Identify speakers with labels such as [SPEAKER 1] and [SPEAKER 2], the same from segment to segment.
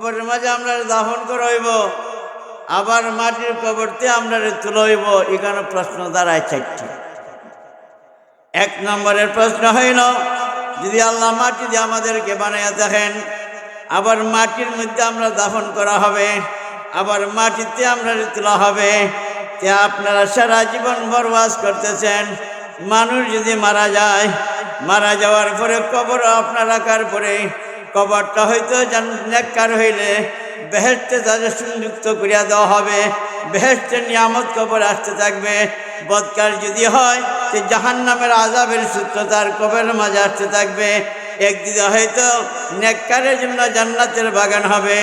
[SPEAKER 1] কবরের মাঝে আমরা দাফন করাইব, আবার মাটির কবরতে আমরা তুলইব। এখানে প্রশ্ন দাঁড়ায় চারটি। এক নম্বরের প্রশ্ন হইল, যদি আল্লাহ মাটি দিয়ে আমাদেরকে বানাইয়া দেখেন, আবার মাটির মধ্যে আমরা দাফন করা হবে, আবার মাটিতে আমরা তোলা হবে, তে আপনারা সারা জীবন বরবাদ করতেছেন। মানুষ যদি মারা যায়, মারা যাওয়ার পরে কবর আপনার রাখার পরে কবরটা হয়তো নেককার হইলে বেহেশতে তাদের সংযুক্ত করিয়া দেওয়া হবে, বেহেশতের নিয়ামত কবর আসতে থাকবে। বদকার যদি হয় সে জাহান্নামের আযাবের সূত্র তার কবরের মাঝে আসতে থাকবে। একদিকে হয়তো নেককারের জন্য জান্নাতের বাগান হবে,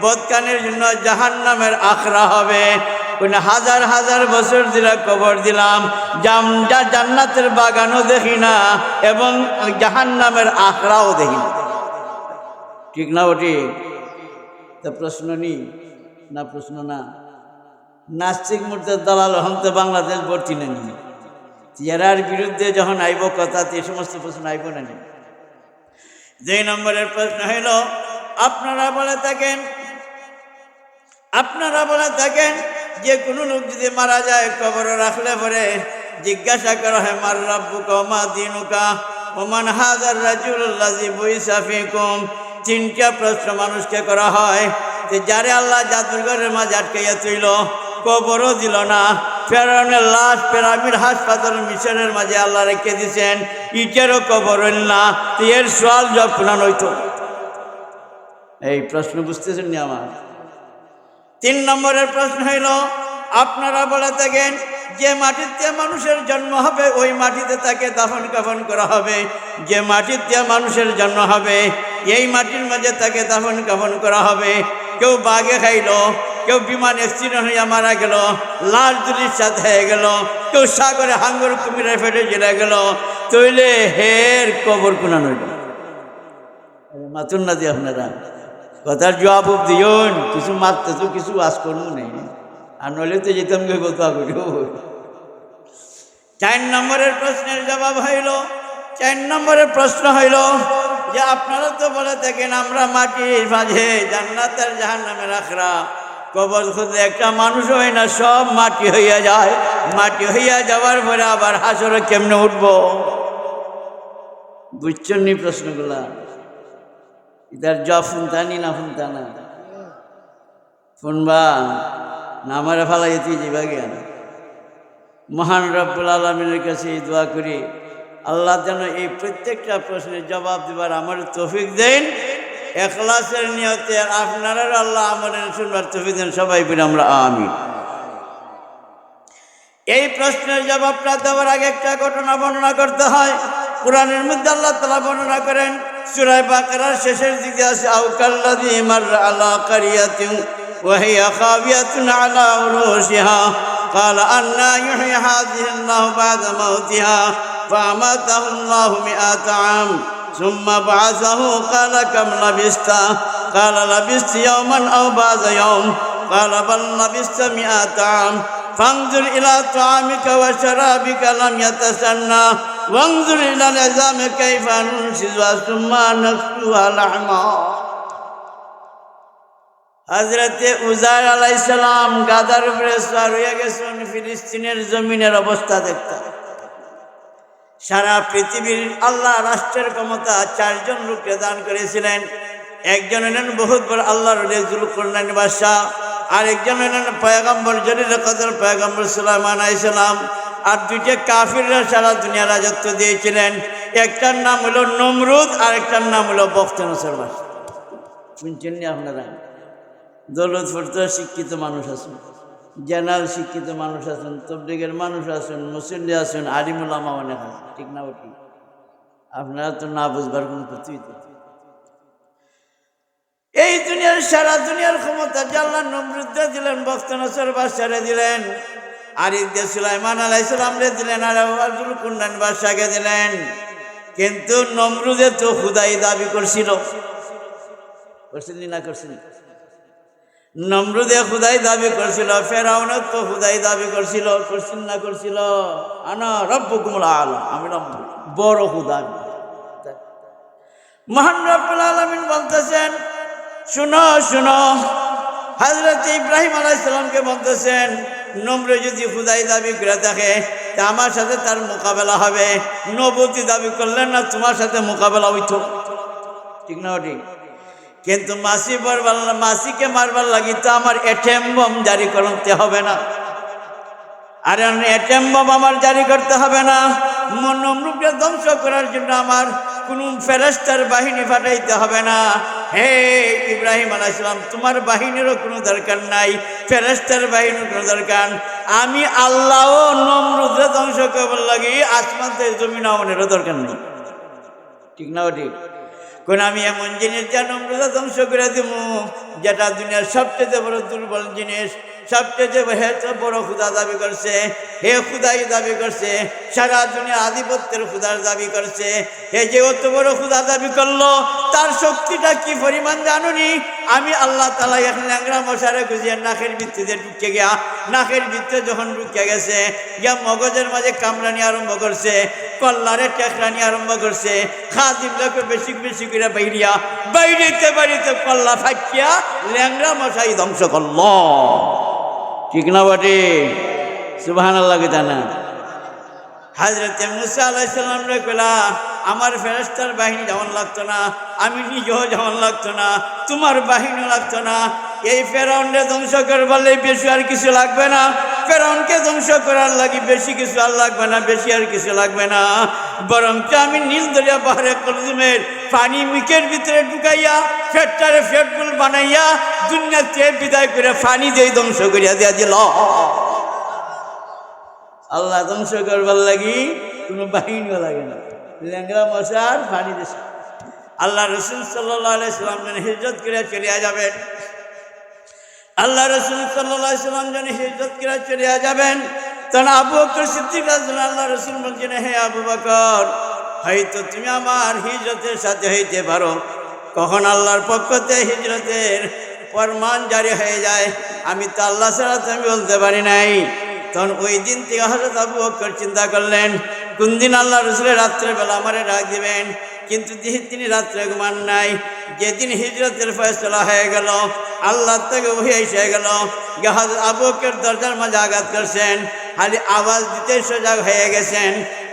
[SPEAKER 1] বদকানের জন্য জাহান্নামের আখড়া হবে। কোন হাজার হাজার বছর দিলা কবর দিলাম, জান্নাতের বাগানও দেখি না এবং জাহান্নামের আখড়াও দেখি না। ঠিক না ওটি? তা প্রশ্ন নেই না? প্রশ্ন না? নাস্তিক মূর্তির দালাল হন তো বাংলাদেশ ভর্তি নেই। এরার বিরুদ্ধে যখন আইব কথা, এই সমস্ত প্রশ্ন আইব না। 2 নম্বরের প্রশ্ন হইল, আপনারা বলে থাকেন যে কোনো লোক যদি মারা যায় কবর রাখলে পরে জিজ্ঞাসা করা হয়, মার রাব্বুকা মা দীনুকা ওমান হাযার রাজুলুল্লাযী বুইসা ফীকুম। 3টা প্রশ্ন মানুষকে করা হয়, যে যারে আল্লাহ জাদুঘরের মাঝে আটকাইয়া তুইল, কবরও দিল না, ফেরাউনের লাশ পিরামিড হাসপাতাল মিশরের মাঝে আল্লাহ রেখে দিয়েছেন, ইটেরও কবর হইল না, এর সওয়াল জব পুরান হইতো। এই প্রশ্ন বুঝতেছেন নি আমার? 3 নম্বরের প্রশ্ন হইল, আপনারা বলে থাকেন যে মাটিতে মানুষের জন্ম হবে ওই মাটিতে তাকে দাফন কাফন করা হবে, যে মাটিতে মানুষের জন্ম হবে এই মাটির মাঝে তাকে দাফন কাফন করা হবে। কেউ বাঘে খাইল, কেউ বিমান অ্যাক্সিডেন্ট হইয়া মারা গেল, লাশ দুলির সাথে হয়ে গেল, কেউ সাগরে হাঙ্গর কুমিরে ফেটে জেলে গেল, তৈলে হের কবর কোনা নইল। মাতুন না দিয়ে আপনারা কথার জবাব দিন, কিছু মারতে তো কিছু আজ করবো নেই, আর নইলে তো যেতাম কত করি। 4 নম্বরের প্রশ্নের জবাব হইল, 4 নম্বরের প্রশ্ন হইল যে আপনারা তো বলে থাকেন আমরা মাটির মাঝে জান্নাতের জাহান্নামের আখড়া, কবর খুঁজে একটা মানুষ হয় না, সব মাটি হইয়া যায়। মাটি হইয়া যাওয়ার পরে আবার হাসরে কেমনে উঠবো? বুঝছেন নি প্রশ্নগুলা? ইদার জব শুনতানি না শুনতানা শুনবা না? আমার ফালাই তুই যাবা গিয়া। মহান রব্বুল আলামিনের কাছে দোয়া করি, আল্লাহ যেন এই প্রত্যেকটা প্রশ্নের জবাব দেবার আমার তৌফিক দেন, ইখলাসের নিয়তে। আপনারা আল্লাহ আমাদের শুনবার তৌফিক দেন, সবাই বলি আমরা আমিন। এই প্রশ্নের জবাবটা দেওয়ার আগে একটা ঘটনা বর্ণনা করতে হয়। কুরআনের মধ্যে আল্লাহ তাআলা বর্ণনা করেন, সূরা বাকারার শেষের দিকে আছে, আও কাল্লাযী মাররা আলা কারিয়াতিন ওয়া হিয়া খাবিয়াতুন আলা উরুশিহা قال أنى يحيي هذه الله بعد موتها فأماته الله 100 عام ثم بعثه قال كم لبثت قال لبثت يوما أو بعض يوم قال بل لبثت 100 عام فانظر إلى طعامك وشرابك لم يتسنى وانظر إلى العظام كيف ننشزها ثم نكسوها لحما। হযরতে উযার আলাইহিস সালাম গাদার উপরে সওয়ার হয়ে গেছেন, ফিলিস্তিনের জমিনের অবস্থা দেখতে। সারা পৃথিবীর আল্লাহ রাষ্ট্রের ক্ষমতা 4 জন লোককে দান করেছিলেন। একজন হলেন বহুত বড় আল্লাহর ওলি যুলকারনাইন বাদশাহ, আর একজন হলেন পয়গম্বর জলিল কদর পয়গম্বর সুলাইমান আলাইহিস সালাম, আর 2টা কাফিররা সারা দুনিয়া রাজত্ব দিয়েছিলেন। একটার নাম হলো নমরুদ, আর একটার নাম হলো বখতিয়ার বাদশা। শুনছেন নি আপনারা? দৌলতপুরতে শিক্ষিত মানুষ আছেন, জেনারেল শিক্ষিত মানুষ আছেন, তবলিগের মানুষ আছেন, মুসল্লি আছেন, আলিম উলামা অনেক আছেন। ঠিক না ওটি? আপনারা তো না বুঝবার কোনো কিছুই তো। এই দুনিয়ার সারা দুনিয়ার ক্ষমতা আল্লাহ নমরুদকে দিলেন, বখতিয়ার বাদশারে দিলেন, আর ইদে সুলাইমান আলাইহিস সালামরে দিলেন, আর যুলকারনাইন বাদশাকে দিলেন। কিন্তু নমরুদে তো খুদাই দাবি করছিল, করছেন না? করছেন। নমরুদে খুদাই দাবি করছিল, ফেরাউনও তো খুদাই দাবি করছিল, করছেন না? করছিল। আনা রব্বুকুমুল আলা, আমি বড় খুদা। মহান রব্বুল আলামিন বলতেছেন, শুনো শুনো, হযরত ইব্রাহিম আলাইহিস সালামকে বলতেছেন, নমরুদ যদি খুদাই দাবি করে থাকে তা আমার সাথে তার মোকাবেলা হবে, নবুতি দাবি করলেন না তোমার সাথে মোকাবেলা হইতো, ঠিক না ঠিক? কিন্তু মাসিকে মারবার লাগি তো আমার এটিএম বম জারি করতে হবে না, আর এটিএম বম আমার জারি করতে হবে না। নমরুদকে ধ্বংস করার জন্য আমার কোন ফেরেশতার বাহিনী পাঠাইতে হবে না। হে ইব্রাহিম আলাইহিস সালাম, তোমার বাহিনীরও কোনো দরকার নাই, ফেরেশতার বাহিনীর কোনো দরকার। আমি আল্লাহ নমরুদকে ধ্বংস করবার লাগি আসমান থেকে জমিন আমানেরও দরকার নেই, ঠিক না ঠিক? কোন আমি এমন জিনিস যা নমরুদকে ধ্বংস করে দিব যেটা দুনিয়ার সবচেয়ে বড় দুর্বল জিনিস, সবচেয়ে বড় খুদা দাবি করছে, হে খুদাই দাবি করছে, সারা দুনিয়া আধিপত্যের খুদার দাবি করছে। হে যে অত বড় খুদা দাবি করলো তার শক্তিটা কি পরিমাণ জানুনি? আমি আল্লাহ তাআলা এখন ল্যাংড়া মশারে খুঁজিয়ে নাকের ভিত্তিতে ঢুকে গিয়া, নাকের ভিত্তিতে যখন ঢুকে গেছে গিয়া মগজের মাঝে কামড়ানি আরম্ভ করছে, কল্লারে টেকরানি আরম্ভ করছে, খাদিমটাকে বেশি বেশি করে বাইরিতে বাড়িতে কল্লা ফাঁকিয়া ল্যাংড়া মশাই ধ্বংস করল, ঠিক না বটে? সুবহানাল্লাহ কি না? হযরত মুসা আলাইহিস সালাম রে কইলা, আমার ফেরেশতার বাহিনী যেমন লাগতো না, আমি নিজেও যেমন লাগতো না, তোমার বাহিনী লাগতো না। এই ফেরাউনকে ধ্বংস করবার লাগি বেশি আর কিছু লাগবে না, ফেরাউনকে ধ্বংস করার লাগি বেশি কিছু আর লাগবে না, বেশি আর কিছু লাগবে না। বরঞ্চ আমি নীল দরিয়া পাহাড়ে কলজুমের পানি মুখের ভিতরে ঢুকাইয়া ফেটটারে ফেটগুল বানাইয়া দুনিয়াতে বিদায় করে পানি দিয়ে ধ্বংস করিয়া দিয়া দিল। আল্লাহ ধ্বংস করবার লাগি কোনো বাহিনীও লাগে না, ল্যাংড়া মশার পানি দেশে। আল্লাহ রসুল সাল্লাল্লাহু আলাইহি সাল্লাম যেন হিজরত করে চলিয়া যাবেন, আল্লাহ রসুল সাল্লাল্লাহু আলাইহি সাল্লাম যেন হিজরত করে চলিয়া যাবেন, তখন আবু বকর সিদ্দিক রাদিয়াল্লাহু আল্লাহ রসুল বলছেন, হে আবু বকর, হয়তো তুমি আমার হিজরতের সাথে হইতে পারো, কখন আল্লাহর পক্ষ থেকে হিজরতের ফরমান জারি হয়ে যায় আমি তো আল্লাহ ছাড়া তো আমি বলতে পারি নাই। তখন ওই দিন থেকে হযরত আবু বকর চিন্তা করলেন কোন দিন আল্লাহ রসুলের রাত্রেবেলা আমারে ডাক দিবেন, কিন্তু তিনি রাত্রে ঘুমান নাই। যেদিন হিজরতের ফয়সলা হয়ে গেল, আল্লাহ থেকে ওহী এসে গেল, আবু বকর দরজার মাঝে আঘাত করছেন, খালি আওয়াজ দিতে সজাগ হয়ে গেছেন।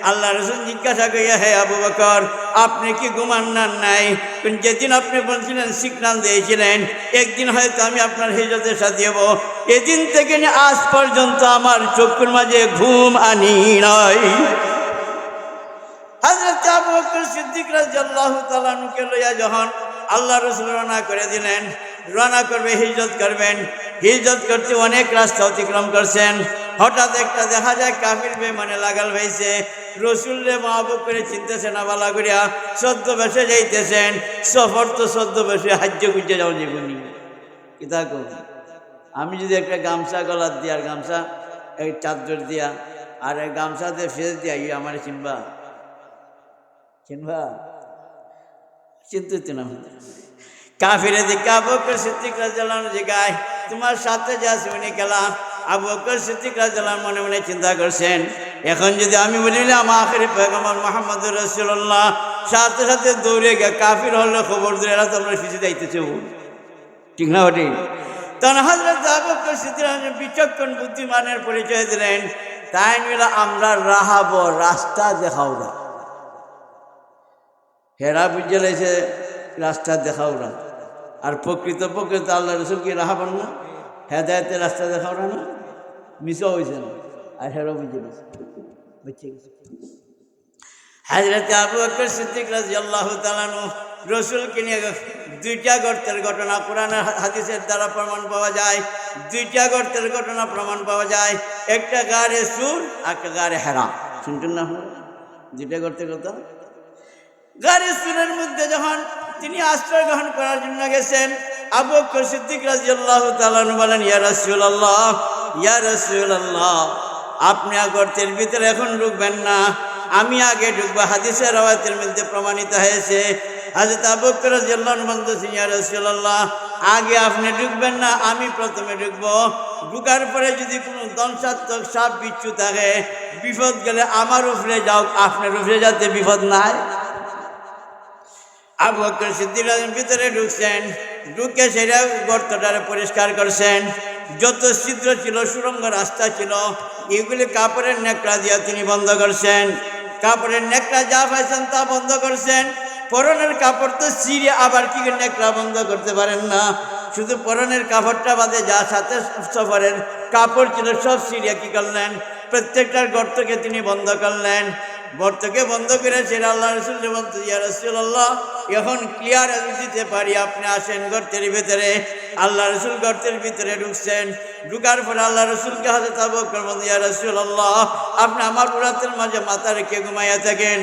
[SPEAKER 1] আল্লাহ রসুল জিজ্ঞাসা করিয়া, হে আবু বকর, আপনি কি ঘুমান নাই? যেদিন আপনি বলছিলেন, সিগন্যাল দিয়েছিলেন একদিন হয়তো আমি আপনার হিজরতের সাথে হব, এদিন থেকে আজ পর্যন্ত আমার চোখের মাঝে ঘুম আনি নাই। হযরত আবু বকর সিদ্দিক রাদিয়াল্লাহু তাআলা আনহুকে লইয়া যখন আল্লাহ রাসূল রওনা করে দিলেন, রওনা করবে, হিজরত করবেন, হিজরত করতে অনেক রাস্তা অতিক্রম করছেন। হঠাৎ একটা দেখা যায় কাফির বেঈমানে লাগাল হয়েছে, রসুল রে মহব্বত করে চিনতেছে না, বালা করিয়া সদ্য বেশে যাইতেছেন। সফর তো সদ্য বেশে হাজ্য গুজে যাও জীবনী কি তা কর। আমি যদি একটা গামছা গলার দিয়া, আর গামছা এই চাদর দিয়া, আর এই গামছাতে ফেস দিয়া, আমার চিনবা চিন্তিত না। কাফিরে দিকে আবু বকর সিদ্দিক রাদিয়াল্লাহু আনহু জিগায়, তোমার সাথে যে আছে উনি কেলা? আবু বকর সিদ্দিক রাদিয়াল্লাহু আনহু মনে মনে চিন্তা করছেন, এখন যদি আমি বলিলাম আখিরি পয়গম্বর মুহাম্মদুর রাসূলুল্লাহ, সাথে সাথে দৌড়ে গিয়ে কাফির হলে খবর দিয়ে এরা তো আমরা পিছিয়ে যাইতেছে, ঠিক না ওটি? তখন হযরত আবু বকর সিদ্দিক বিচক্ষণ বুদ্ধিমানের পরিচয় দিলেন, তাই নিলা আমরা রাহাবো, রাস্তা দেখাও না। হেরা বুঝে লাইছে রাস্তা দেখাও না, আর প্রকৃত আল্লাহ রসুল কি রাহাবন না, হেদায়েতের রাস্তা দেখাও না, মিশও হয়েছে না, আর হেরা বুঝে গেছে, বুঝছে গেছে। হযরত আবু বকর সিদ্দিক রাদিয়াল্লাহু তাআলা আনহু রসুলকে নিয়ে দুইটা গর্তের ঘটনা কোরআন হাদিসের দ্বারা প্রমাণ পাওয়া যায়, দুইটা গর্তের ঘটনা প্রমাণ পাওয়া যায়, একটা গারে সুর, একটা গারে হেরা। শুনছেন না দুইটা গর্তের কথা? গারে সুরের মধ্যে যখন তিনি আশ্রয় গ্রহণ করার জন্য গেছেন, আবু বকর সিদ্দিক রাদিয়াল্লাহু তাআলা আনহু বলেন, ইয়া রাসূলুল্লাহ, ইয়া রাসূলুল্লাহ, আপনি গর্তের ভিতরে এখন ঢুকবেন না, আমি আগে ঢুকবো। হাদিসের রাওয়ায়াতের মধ্যে প্রমাণিত হয়েছে, হযরত আবু বকর রাদিয়াল্লাহু আনহু বলতেছেন, ইয়া রাসূলুল্লাহ, আগে আপনি ঢুকবেন না, আমি প্রথমে ঢুকবো। ঢুকার পরে যদি কোনো দংশাত্মক সাপ বিচ্ছু থাকে, বিপদ গেলে আমার উপরে যাও, আপনার উপরে যাতে বিপদ নাই। আবু বকর সিদ্দিক রাদিয়াল্লাহু ভিতরে ঢুকছেন, ঢুকে সেটা গর্তটারে পরিষ্কার করছেন। যত ছিদ্র ছিল, সুড়ঙ্গ রাস্তা ছিল, এগুলি কাপড়ের নেকড়া দিয়া তিনি বন্ধ করছেন। কাপড়ের নেকড়া যা পাইছেন তা বন্ধ করছেন। পরনের কাপড় তো ছিঁড়ে আবার কি নেকড়া বন্ধ করতে পারেন না, শুধু পরনের কাপড়টা বাদে যা সাথে সফরের কাপড় ছিল সব ছিঁড়ে কি করলেন, প্রত্যেকটার গর্তকে তিনি বন্ধ করলেন। গর্তকে বন্ধ করে সেটা আল্লাহ রসুল বলতে, ইয়া রাসূলুল্লাহ, এখন ক্লিয়ার দিতে পারি, আপনি আসেন গর্তের ভিতরে। আল্লাহ রসুল গর্তের ভিতরে ঢুকছেন। ঢুকার পরে আল্লাহ রসুলকে হযরত আবু বকর বললেন, ইয়া রাসূলুল্লাহ, আপনি আমার উরাতের মাঝে মাথা রেখে ঘুমাইয়া থাকেন,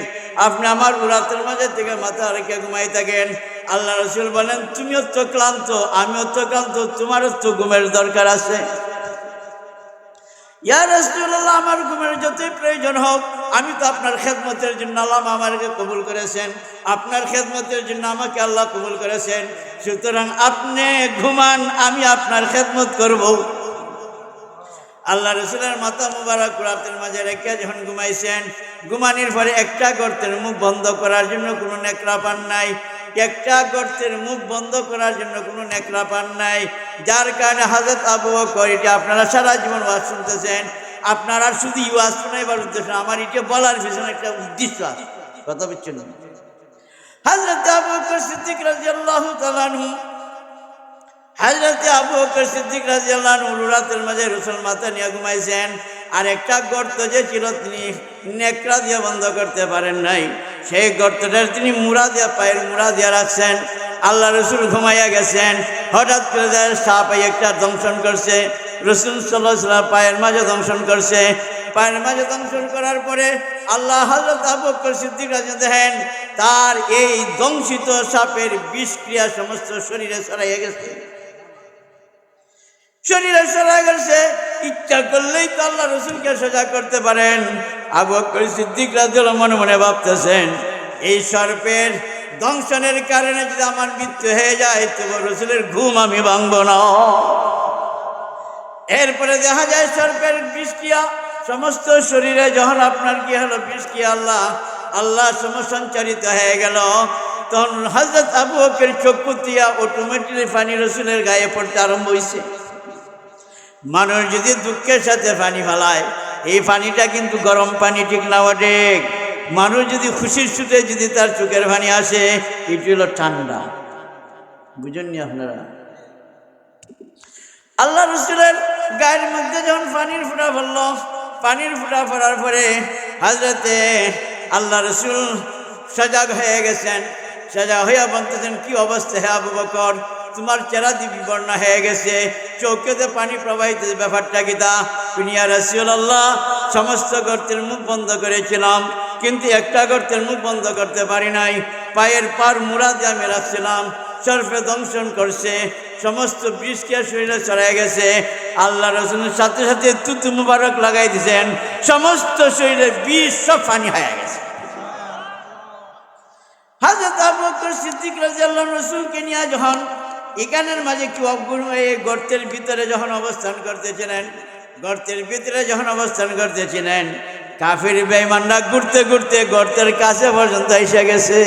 [SPEAKER 1] আপনি আমার উরাতের মাঝে থেকে মাথা রেখে ঘুমাই থাকেন। আল্লাহ রসুল বলেন, তুমিও তো ক্লান্ত, আমিও তো ক্লান্ত, তোমারও তো ঘুমের দরকার আছে। ইয়া রাসূলুল্লাহ, আমার ঘুমের যতই প্রয়োজন হোক, আমি তো আপনার খেদমতের জন্য আল্লাহ আমাকে কবুল করেছেন, আপনার খেদমতের জন্য আমাকে আল্লাহ কবুল করেছেন, সুতরাং আপনি ঘুমান, আমি আপনার খেদমত করব। আল্লাহ রসুলের মাথা মুবারক রাতের মাঝে রেখে যখন ঘুমাইছেন, ঘুমানির পরে একটা গর্তের মুখ বন্ধ করার জন্য কোনো নেকড়া পান নাই, একটা গর্তের মুখ বন্ধ করার জন্য কোনো নেকড়া পান নাই। যার কারণে হযরত আবু বকর, এটা আপনারা সারা জীবন ওয়াজ শুনতেছেন, আপনারা শুধু ওয়াজ শোনাইবার উদ্দেশ্য, আমার এটা বলার পিছনে একটা উদ্দেশ্য আছে, কথা বুঝছেন। হযরত আবু বকর সিদ্দিক রাদিয়াল্লাহু তাআলা আনহু, হযরত আবু বকর সিদ্দিক রাদিয়াল্লাহু আনহু রাতের মাঝে রসুল মাথা নিয়ে ঘুমাইছেন, আর একটা গর্ত যে ছিল তিনি নেকড়া দিয়ে বন্ধ করতে পারেন নাই, সেই গর্তটার তিনি মুড়া দিয়ে, পায়ের মুড়া দিয়ে রাখছেন। আল্লাহ রসুল ঘুমাইয়া গেছেন, হঠাৎ করে সাপ একটা দংশন করছে, রসুল সাল্লাল্লাহু আলাইহি ওয়াসাল্লাম পায়ের মাঝে দংশন করছে। পায়ের মাঝে দংশন করার পরে আল্লাহ হযরত আবু বকর সিদ্দিক রাদিয়াল্লাহু দেখেন তার এই দংশিত সাপের বিষক্রিয়া সমস্ত শরীরে ছড়াইয়া গেছে, শরীরে সরা গেছে। ইচ্ছা করলেই তো আল্লাহ রসুলকে সোজা করতে পারেন। আবু বকর সিদ্দিক রাদিয়াল্লাহু মনে মনে ভাবতেছেন, এই সর্পের দংশনের কারণে যদি আমার মৃত্যু হয়ে যায়, তবে রসুলের ঘুম আমি ভাঙব না। এরপরে দেখা যায় সর্পের বিষক্রিয়া সমস্ত শরীরে, যখন আপনার কি হলো বিষক্রিয়া, আল্লাহ সঞ্চারিত হয়ে গেল, তখন হযরত আবু বকর চক্ষু দিয়া অটোমেটিকলি পানি রসুলের গায়ে পড়তে আরম্ভ হয়েছে। মানুষ যদি দুঃখের সাথে পানি ফেলায়, এই পানিটা কিন্তু গরম পানি, ঠিক না বটে? মানুষ যদি খুশির সুখে যদি তার চোখের পানি আসে, এটি হলো ঠান্ডা। বুঝেননি আপনারা? আল্লাহ রসুলের গায়ের মধ্যে যখন পানির ফোঁটা পড়ল, পানির ফোঁটা পড়ার পরে হযরতে আল্লাহ রসুল সজাগ হয়ে গেছেন। সজাগ হইয়া বলতেছেন, কি অবস্থা হে আবু বকর, তোমার চেহারা বিবর্ণ হয়ে গেছে, চোখেতে পানি প্রবাহিত, ব্যাপারটা কি? তা ইয়া রাসূলুল্লাহ, সমস্ত গর্তের মুখ বন্ধ করেছিলাম, কিন্তু একটা গর্তের মুখ বন্ধ করতে পারি নাই। পায়ের পার মুড়া দিয়ে আমি রাখছিলাম, সর্পে দংশন করছে, সমস্ত বিষক্রিয়া শরীরে ছড়াই গেছে। আল্লাহ রাসূলের সাথে সাথে তুতু মুবারক লাগাই দিয়েছেন, সমস্ত শরীরে বিষ সব পানি হয়ে গেছে। হযরত আবু বকর সিদ্দিক রাদিয়াল্লাহু আনহু রাসূলকে নিয়ে যখন এখানের মাঝে কি গর্তের ভিতরে যখন অবস্থান করতেছিলেন, গর্তের ভিতরে যখন অবস্থান করতেছিলেন, কাফির বেঈমানরা ঘুরতে ঘুরতে গর্তের কাছে পর্যন্ত এসে গেছে।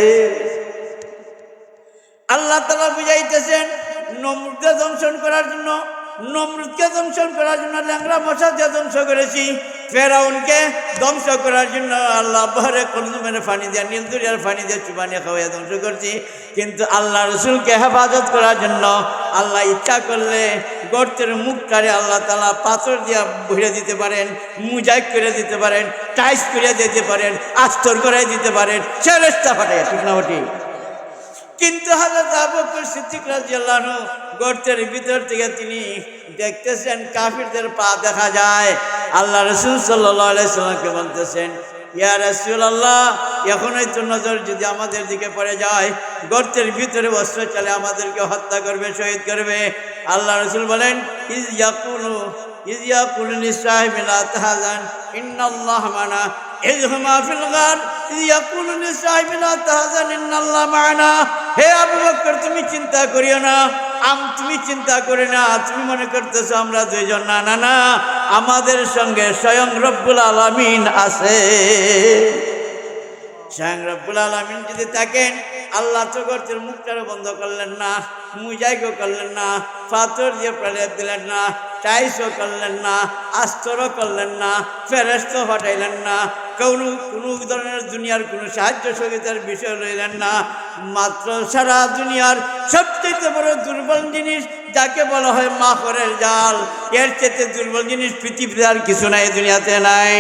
[SPEAKER 1] আল্লাহ তাআলা বুঝাইতেছেন, নমরুদকে ধ্বংসন করার জন্য, নমরুদকে ধ্বংসন করার জন্য ল্যাংড়া মশা দিয়ে ধ্বংস করেছি, ফেরাউনকে ধ্বংস করার জন্য আল্লাহ বহরে কলজুমের পানি দিয়ে, নীল দরিয়ার পানি দিয়ে চুবানিয়া খাওয়াইয়া ধ্বংস করছি। কিন্তু আল্লাহ রসুলকে হেফাজত করার জন্য আল্লাহ ইচ্ছা করলে গর্তের মুখটারে আল্লাহ তাআলা পাথর দিয়ে ভরে দিতে পারেন, মুজাইক করে দিতে পারেন, টাইস করে দিতে পারেন, আস্তর করে দিতে পারেন, ফেরেশতা পাঠায়, ঠিক না ওটি? কিন্তু হযরত আবু বকর সিদ্দিক রাদিয়াল্লাহু আনহু গর্তের ভিতর থেকে তিনি দেখতেছেন কাফিরদের পা দেখা যায়। আল্লাহ রাসূল সাল্লাল্লাহু আলাইহি সাল্লামকে বলতেছেন, ইয়া রাসূলুল্লাহ, এখন হয়তো নজর যদি আমাদের দিকে পড়ে যায়, গর্তের ভিতরে অস্ত্র চালে আমাদেরকে হত্যা করবে, শহীদ করবে। আল্লাহ রাসূল বলেন, ইজ ইয়াকুলু লিসাহিবি লা তাহজান ইন্নাল্লাহা মা'না ইয হুমা ফিল গার ইয ইয়াকুলু লিসাহিবি লা তাহজান ইন্নাল্লাহা মা'না। হে আবু বকর, তুমি চিন্তা করিও না, তুমি চিন্তা করে না, তুমি মনে করতেছো আমরা দুইজন, না না না, আমাদের সঙ্গে স্বয়ং রব্বুল আলামিন আছে। স্বয়ং রব্বুল আলামিন যদি থাকেন, আল্লাহ তো গর্তের মুখটারও বন্ধ করলেন না, মুজাইকও করলেন না, পাথর দিয়ে প্রলেপ দিলেন না, টাইসও করলেন না, আস্তরও করলেন না, ফেরেশতা পাঠাইলেন না, কোনো ধরনের দুনিয়ার কোনো সাহায্য সহযোগিতার বিষয় লইলেন না। মাত্র সারা দুনিয়ার সবচেয়ে বড় দুর্বল জিনিস যাকে বলা হয় মাখরের জাল, এর চেয়ে দুর্বল জিনিস পৃথিবীতে আর কিছু নাই, দুনিয়াতে নাই।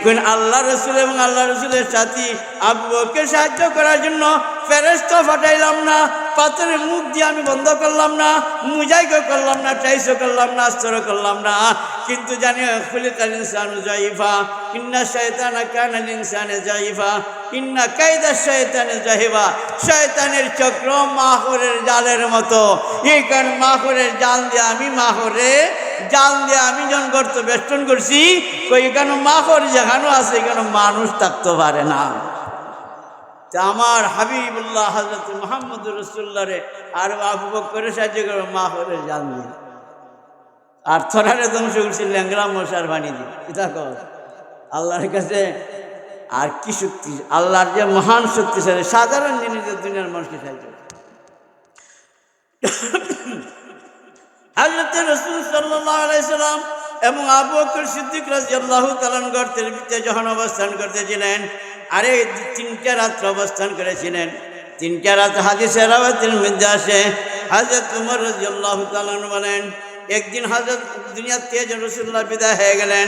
[SPEAKER 1] কোন আল্লাহ রসুল এবং আল্লাহ রসুলের সাথী আবু বকরকে সাহায্য করার জন্য ফেরেশতা পাঠাইলাম না, পাথরের মুখ দিয়ে আমি বন্ধ করলাম না, মুজাইকও করলাম না, টাইসও করলাম না, আস্তরও করলাম না। কিন্তু জানি খুলিকাল ইনসানু যায়িফা, ইন্না শায়তানা কানা লিল ইনসানি যায়িফা, ইন্না কাইদা শায়তানি যাহিবা। শয়তানের চক্র মাখরের জালের মতো। এই কারণ মাখরের জাল দিয়ে আমি যখন গর্ত বেষ্টন করছি, এখানে মাখর যেখানে আছে এখানে মানুষ থাকতে পারে না। আমার হাবিবুল্লাহ হযরত মুহাম্মদ রাসূলুল্লাহ রে আর আবু বকরের সাহায্য করে মাখরের জাল দিয়ে, আর থরারে ধ্বংস করছি ল্যাংরা মশার বাণী দিয়ে। এটা কর আল্লাহর কাছে আর কি শক্তি, আল্লাহর যে মহান শক্তি, সাধারণ জিনিসের দুনিয়ার মানুষকে সাহায্য। হযরত রাসূল সাল্লাল্লাহু আলাইহি সাল্লাম এবং আবু বকর সিদ্দিক রাদিয়াল্লাহু তাআলা গর্তের ভিতরে যখন অবস্থান করতেছিলেন, আরে 3টা রাত অবস্থান করেছিলেন। 3টা রাত হাদিসের রাওয়াতের মধ্যে আসে, হযরত ওমর রাদিয়াল্লাহু তাআলা বলেন, একদিন হযরত দুনিয়া থেকে রাসূলুল্লাহ বিদায় হয়ে গেলেন,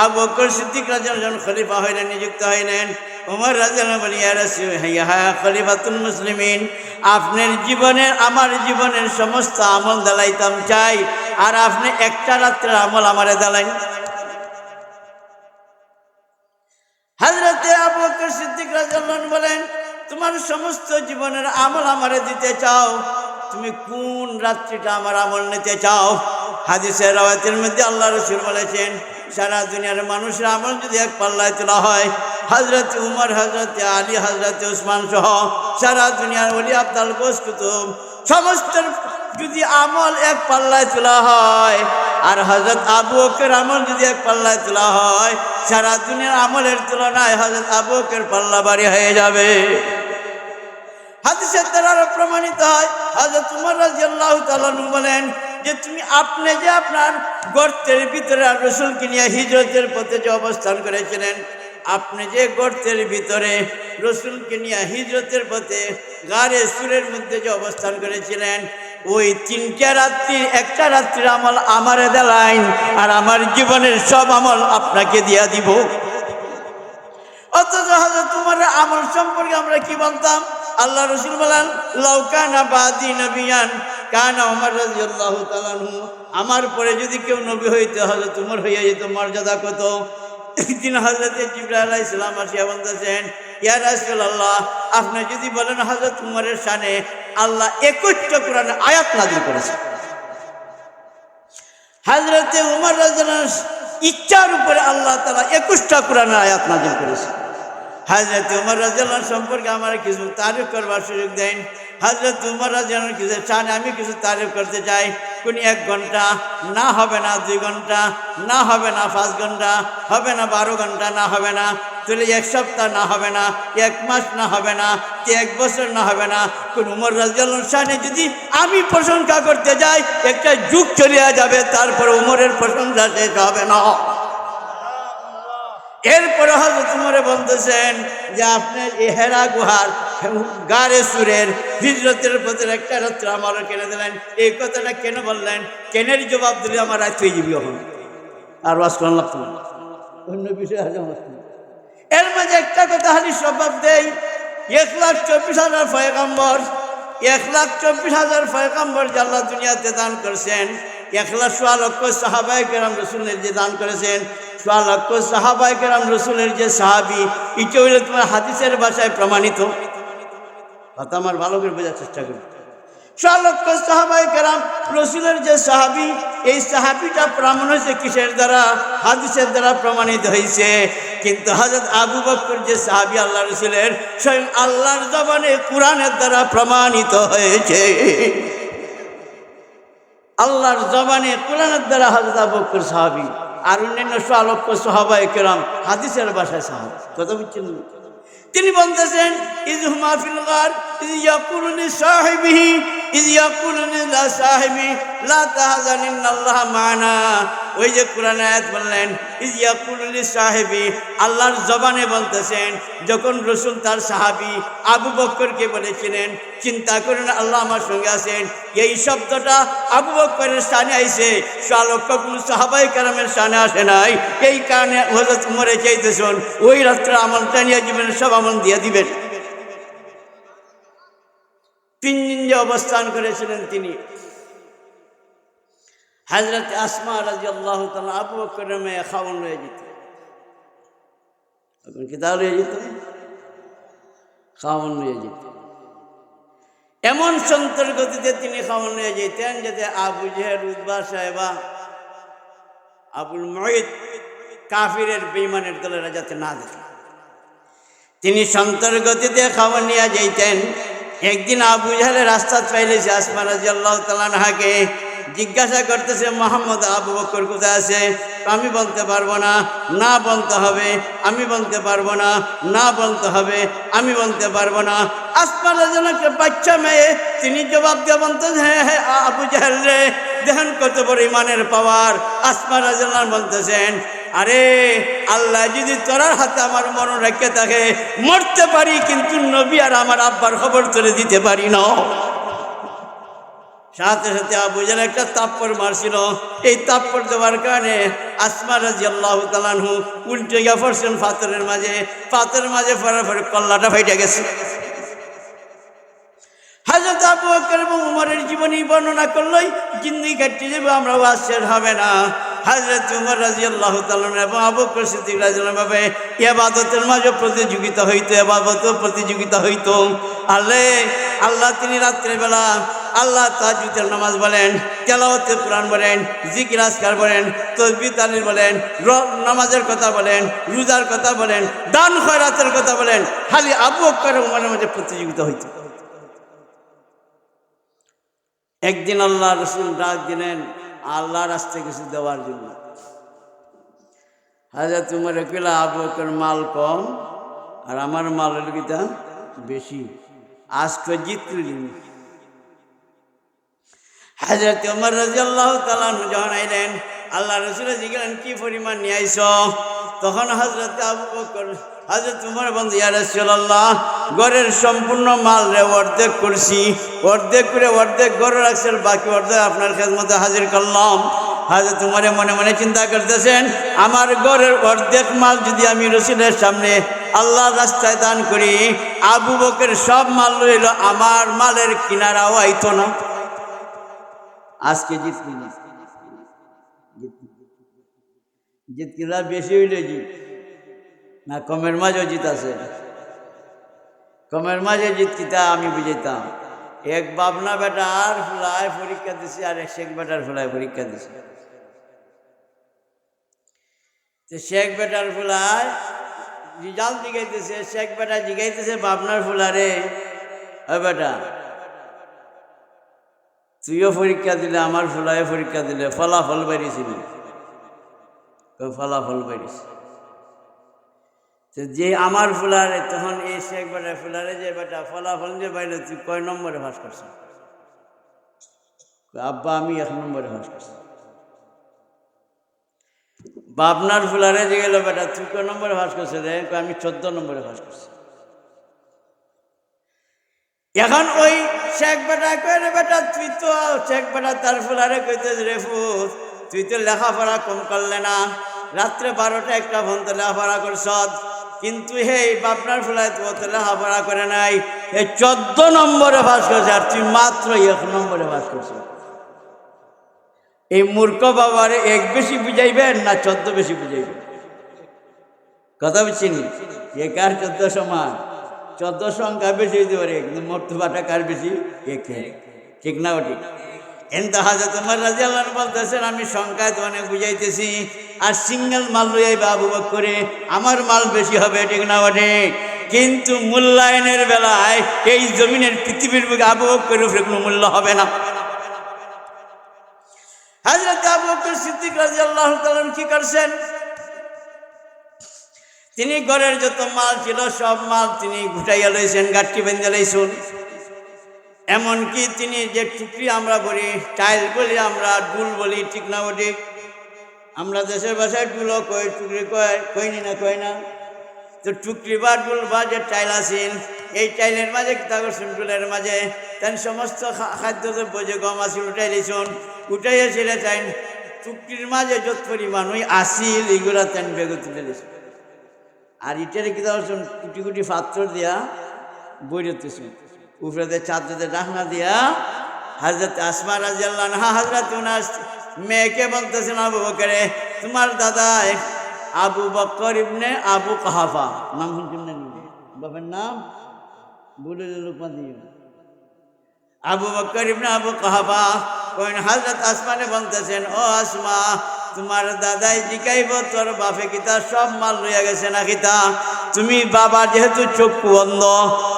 [SPEAKER 1] আবু বকর সিদ্দিক রাদিয়াল্লাহু যখন খলিফা হইলেন, নিযুক্ত হইলেন, ওমর রাদিয়াল্লাহু বলেন, ইয়া রাসূল ইয়া খলিফাতুল মুসলিমিন, আপনার জীবনের আমার জীবনের সমস্ত আমল দালাইতাম চাই, আর আপনি একটা রাত্রের আমল আমারে দালাইন। হযরত আবু বকর সিদ্দিক রাদিয়াল্লাহু বলেন, তোমার সমস্ত জীবনের আমল আমারে দিতে চাও, তুমি কোন রাত্রিটা আমার আমল নিতে চাও? হাদিসের রাওয়াতের মধ্যে আল্লাহ রাসূল বলেছেন, সারা দুনিয়ার মানুষের আমল যদি এক পাল্লায় তোলা হয়, হযরত উমর, হযরত আলী, হযরত উসমান সহ সারা দুনিয়ার ওলি আব্দাল গোস কুতুব সমস্ত যদি আমল এক পাল্লায় তোলা হয়, আর হযরত আবু বকরের আমল যদি এক পাল্লায় তোলা হয়, সারা দুনিয়ার আমলের তুলনায় হযরত আবু বকরের পাল্লা ভারী হয়ে যাবে। হাদিসের দ্বারা প্রমাণিত হয়, হযরত উমর রাদিয়াল্লাহু তাআলা বলেন যে আপনি যে আপনার গর্তের ভিতরে রাসূলকে নিয়ে হিজরতের পথে যে অবস্থান করেছিলেন, আপনি যে গর্তের ভিতরে রাসূলকে নিয়ে হিজরতের পথে গারে সুরের মধ্যে যে অবস্থান করেছিলেন, ওই 3টা রাত্রির একটা রাত্রির আমল আমারে দেলাইন, আর আমার জীবনের সব আমল আপনাকে দিয়া দিব। অথচ হযরত উমরের আমল সম্পর্কে আমরা কি বলতাম? আল্লাহ রাসূল বলেন, লাউ কানা বাদি নবিয়ান কানা উমর রাদিয়াল্লাহু তাআলা আনহু, আমার পরে যদি কেউ নবী হইতো হযরত উমর হইয়া যেত। মর্যাদা কত! একদিন হযরত জিবরাইল আলাইহিস সালাম আসিয়া বলতেছেন, ইয়া রাসূলুল্লাহ, আপনি যদি বলেন হযরত উমরের শানে আল্লাহ 21টা কোরআনের আয়াত নাযিল করেছে। হযরত উমর রাদিয়াল্লাহু ইচ্ছার উপরে আল্লাহ তাআলা 21টা কোরআনের আয়াত নাযিল করেছে। হযরত উমর রাদিয়াল্লাহু সম্পর্কে আমার কিছু তারিফ করবার সুযোগ দেন। হযরত উমর রাদিয়াল্লাহু কিছু শানে আমি কিছু তারিফ করতে চাই। কোন 1 ঘন্টা না, হবে না 2 ঘন্টা না, হবে না 5 ঘন্টা, হবে না 12 ঘন্টা না, হবে না তাহলে 1 সপ্তাহ না, হবে না 1 মাস না, হবে না 1 বছর না, হবে না। কোন উমর রাদিয়াল্লাহু শানে যদি আমি প্রশংসা করতে যাই, একটা যুগ চলে যাবে, তারপর উমরের প্রশংসা শেষ হবে না। এরপরে হযরত উমরে বলতেছেন যে আপনি এই হেরা গুহার গারে সুরের হিজরতের পথে একটা রাত্র আমারও কেনে দিলেন। এই কথাটা কেন বললেন? কেনের জবাব দিলে আমার রাত হয়ে যাবি। এখন আর ওয়াজ করার লাগতো না, অন্য বিষয়ে হাজার। এর মাঝে একটা কথা হাদিস জবাব দেই, 1,24,000 পয়গম্বর, 1,24,000 পয়গম্বর যে আল্লাহ দুনিয়াতে দান করেছেন, 1,00,000 সাহাবায়ে কেরাম রাসূলের যে দান করেছেন, 1,00,000 সাহাবায়ে কেরাম রাসূলের যে সাহাবী, এটা হইল তোমার হাদিসের ভাষায় প্রমাণিত কথা। আমার ভালো করে বোঝার চেষ্টা করি। 1,00,000 সাহাবায়ে কেরাম রাসূলের যে সাহাবী, এই সাহাবীটা প্রমাণ হয়েছে কিসের দ্বারা? হাদিসের দ্বারা প্রমাণিত হয়েছে। কিন্তু হযরত আবু বকর যে সাহাবী আল্লাহ রাসূলের, স্বয়ং আল্লাহর জবানে কোরআনের দ্বারা প্রমাণিত হয়েছে। আল্লাহর জবানে কোরআনের দ্বারা হযরত আবু বকর সাহাবী, আর অন্যান্য 1,00,000 সাহাবায়ে কেরাম হাদিসের ভাষায় সাহাবী। কথা বুঝছেন? তিনি বলতেছেন, ইযহুমা ফিল গার ইয ইয়াকুলু লিসাহিবিহি ইয ইয়াকুলু লিসাহিবি লা তাহজান ইন্নাল্লাহা মা'ানা। ওই যে কোরআন আয়াত বললেন ইয ইয়াকুলু লিসাহিবি, আল্লাহর জবানে বলতেছেন যখন রাসূল তার সাহাবী আবু বকরকে বলেছিলেন চিন্তা করেন আল্লাহ আমার সঙ্গে আছেন, এই শব্দটা আবু বকরের শানে আইছে, লক্ষ সাহাবায়ে কেরামের শানে আসে নাই। এই কারণে হযরত উমরে চাইতেছেন ওই রাত্রে আমলটা নিয়ে জীবনের সব আমল দিয়ে দিবেন। 3 দিন যে অবস্থান করেছিলেন তিনি, হযরত আসমা রাদিয়াল্লাহু তাআলা আবু বকরের মেয়ে খাওয়ান হয়ে যেত, এখন কি তাহলে হয়ে যেত, খাওয়ান হয়ে যেত। এমন সন্তর গতিতে তিনি খাওয়ান হয়ে যেতেন যাতে আবু জেহেল, উতবা, সাহেবা, আবুল মুঈত কাফিরের বেঈমানের দলেরা যাতে না দেখে তিনি সন্তর গতিতে খাওয়ান নিয়ে যাইতেন। একদিন আবু জেহেলের রাস্তা পাইলেছে আসমা রাদিয়াল্লাহু তাআলা আনহাকে, জিজ্ঞাসা করতেছে মোহাম্মদ আবু বকর কোথায় আছে? আমি বলতে পারবো না, না বলতে হবে, আমি বলতে পারবো না, না বলতে হবে, আমি বলতে পারবো না। আসমা রাদিয়াল্লাহু বাচ্চা মেয়ে, তিনি জবাব দিয়ে বলতেন হ্যাঁ হ্যাঁ আবু জেহেল রে, দেখেন কত বড় ইমানের পাওয়ার। আসমা রাদিয়াল্লাহু বলতেছেন আরে আল্লাহ যদি তোরার হাতে আমার মরণ রেখে থাকে মরতে পারি, কিন্তু নবী আর আমার আব্বার খবর তোরে দিতে পারি না। সাথে সাথে আবু জেহেল একটা তাপ্পড় মারছিল, এই তাপ্পড় দেওয়ার কারণে আসমা রাদিয়াল্লাহু তাআলা আনহু উল্টে গিয়ে পড়ছেন পাথরের মাঝে পড়ার পরে কল্লাটা ফাইটে গেছে। হযরত আবু বকর এবং উমরের জীবনী বর্ণনা করলেই জিন্দেগি কাটতে যাবে, আমরা ওয়াজ শেষ হবে না। হযরত উমর রাদিয়াল্লাহু তাআলা এবং আবু বকর সিদ্দিক রাদিয়াল্লাহু ভাবে ইবাদতের মাঝে প্রতিযোগিতা হইতো। আল্লাহ তিনি রাত্রের বেলা আল্লাহ তাহাজ্জুদের নামাজ বলেন, তেলাওয়াতে কোরআন বলেন, জিকির আজকার বলেন, তাসবিহ তাহলিল বলেন, নামাজের কথা বলেন, রোজার কথা বলেন, দান খয়রাতের কথা বলেন, খালি আবু বকর এবং উমরের মাঝে প্রতিযোগিতা হইতো। একদিন আল্লাহ রাসূল ডাক দিলেন আল্লাহর রাস্তায় কিছু দেওয়ার জন্য। হযরত উমর কইলা আবু বকর মাল কম আর আমার মালের কিটা বেশি, আজকে জিতলি। হযরত উমর রাদিয়াল্লাহু তাআলা যখন আইলেন আল্লাহ রাসূল জিজ্ঞাসা কি পরিমাণ নিয়ে আইছ? তখন হযরত আবু বকর হযরত উমর বললেন ইয়া রাসূলুল্লাহ, ঘরের সম্পূর্ণ মাল রে অর্ধেক করছি, অর্ধেক করে অর্ধেক ঘরে রাখছেন, বাকি অর্ধেক আপনার খেদমতে হাজির করলাম। হযরত উমর মনে মনে চিন্তা করতেছেন আমার ঘরের অর্ধেক মাল যদি আমি রাসূলের সামনে আল্লাহর রাস্তায় দান করি, আবু বকর সব মাল রইল, আমার মালের কিনারাও আইতো না। আজকে জিতকিরা বেশি হইলে জিত না কমের মাঝেও জিত আছে। কমের মাঝে জিত কিতা আমি বুঝাইতাম, এক বাবনা বেটার ফুলায় পরীক্ষা দিছে আর এক শেখ বেটার ফুলায় পরীক্ষা দিছে। শেখ বেটার ফুলায় রেজাল্ট জিগাইতেছে, শেখ বেটা জিগাইতেছে বাবনার ফুলারে, ও বেটা তুইও পরীক্ষা দিলে আমার ফুলায় পরীক্ষা দিলে ফলাফল বেরিয়েছিলি? ফলাফল বেরিয়েছে যে আমার ফুলারে, তখন এই শেখ বেটার ফুলারে যে বেটা ফলাফল যে বাইরে তুই কয় নম্বরে পাস করছ? আব্বা আমি 1 নম্বরে পাস করছি। বাবনার ফুলারে যে গেল বেটা তুই কয় নম্বরে পাস করছে রে? আমি 14 নম্বরে পাস করছি। এখন ওই শেখ বেটা কয় রে বেটা তুই তো, শেখ বেটা তার ফুলারে কইতে রে ফুল তুই তো লেখাপড়া কম করলে না, রাত্রে 12টা-1টা পর্যন্ত লেখাপড়া করছ, কিন্তু হে বাপনার ফুলায় তো অত লেখাপড়া করে নাই, এই 14 নম্বরে পাস করছে আর তুই মাত্র 1 নম্বরে পাস করছ। এই মূর্খ বাবারে 1 বেশি বুঝাইবেন না 14 বেশি বুঝাইবেন? কথা বুঝছিনি? 1 আর 14 সমান, 14 সংখ্যা বেশি হইতে পারে কিন্তু মর্তবাটা কার বেশি? 1, ঠিক না? ওটি কিন্তু হযরত উমর রাদিয়াল্লাহু আনহু বলতেছেন আমি সংখ্যায় তো অনেক বুঝাইতেছি, আর সিঙ্গেল মাল লইয়াইবা আবু বকরে, আমার মাল বেশি হবে, ঠিক না? ওটি কিন্তু মূল্যায়নের বেলায় এই জমিনের পৃথিবীর বুকে আবু বকরের উপরে কোনো মূল্য হবে না। হযরত আবু বকর সিদ্দিক রাদিয়াল্লাহু তাআলা কি করছেন? তিনি ঘরের যত মাল ছিল সব মাল তিনি গুটাইয়া লইছেন, গাঠি বেঁধে লইছেন। এমনকি তিনি যে টুকরি আমরা বলি, টাইল বলি, আমরা ডুল বলি, ঠিক না বলি? আমরা দেশের ভাষায় ডুলও কই, টুকরি কইনি না, কই না? তো টুকরি বা ডুল বা যে টাইল আসিল, এই টাইলের মাঝে কিতা করছেন, ডুলের মাঝে তেন সমস্ত খাদ্য দ্রব্য যে গম আসিল উঠাই দিয়েছেন, উঠাইয়া ছেড়ে চাইন টুকরির মাঝে যত পরিমাণ ওই আসিল এগুলা তেন বেগ তুলে দিয়েছেন। আর ইটারে কিতা করছেন, কুটি কুটি পাথর দিয়া বইরতেছেন, উপরে চাঁদতে ডাকনা দিয়া হযরত আসমা রাদিয়াল্লাহু আনহা হযরত উনার মেয়েকে বলতেছেন, আবু বকরে তোমার দাদা আবু বকর ইবনে আবু কাহাফা, নাম শুনছেন না? বাবার নাম বলে লোকমান দিয়ে আবু বকর ইবনে আবু কাহাফা কোন হযরত আসমানে বলতেছেন, ও আসমা তোমার দাদাই জিকাইব তোর বাপে কিতা সব মাল লইয়া গেছে না কিতা? তুমি বাবা যেহেতু চক্ষু অন্ধ,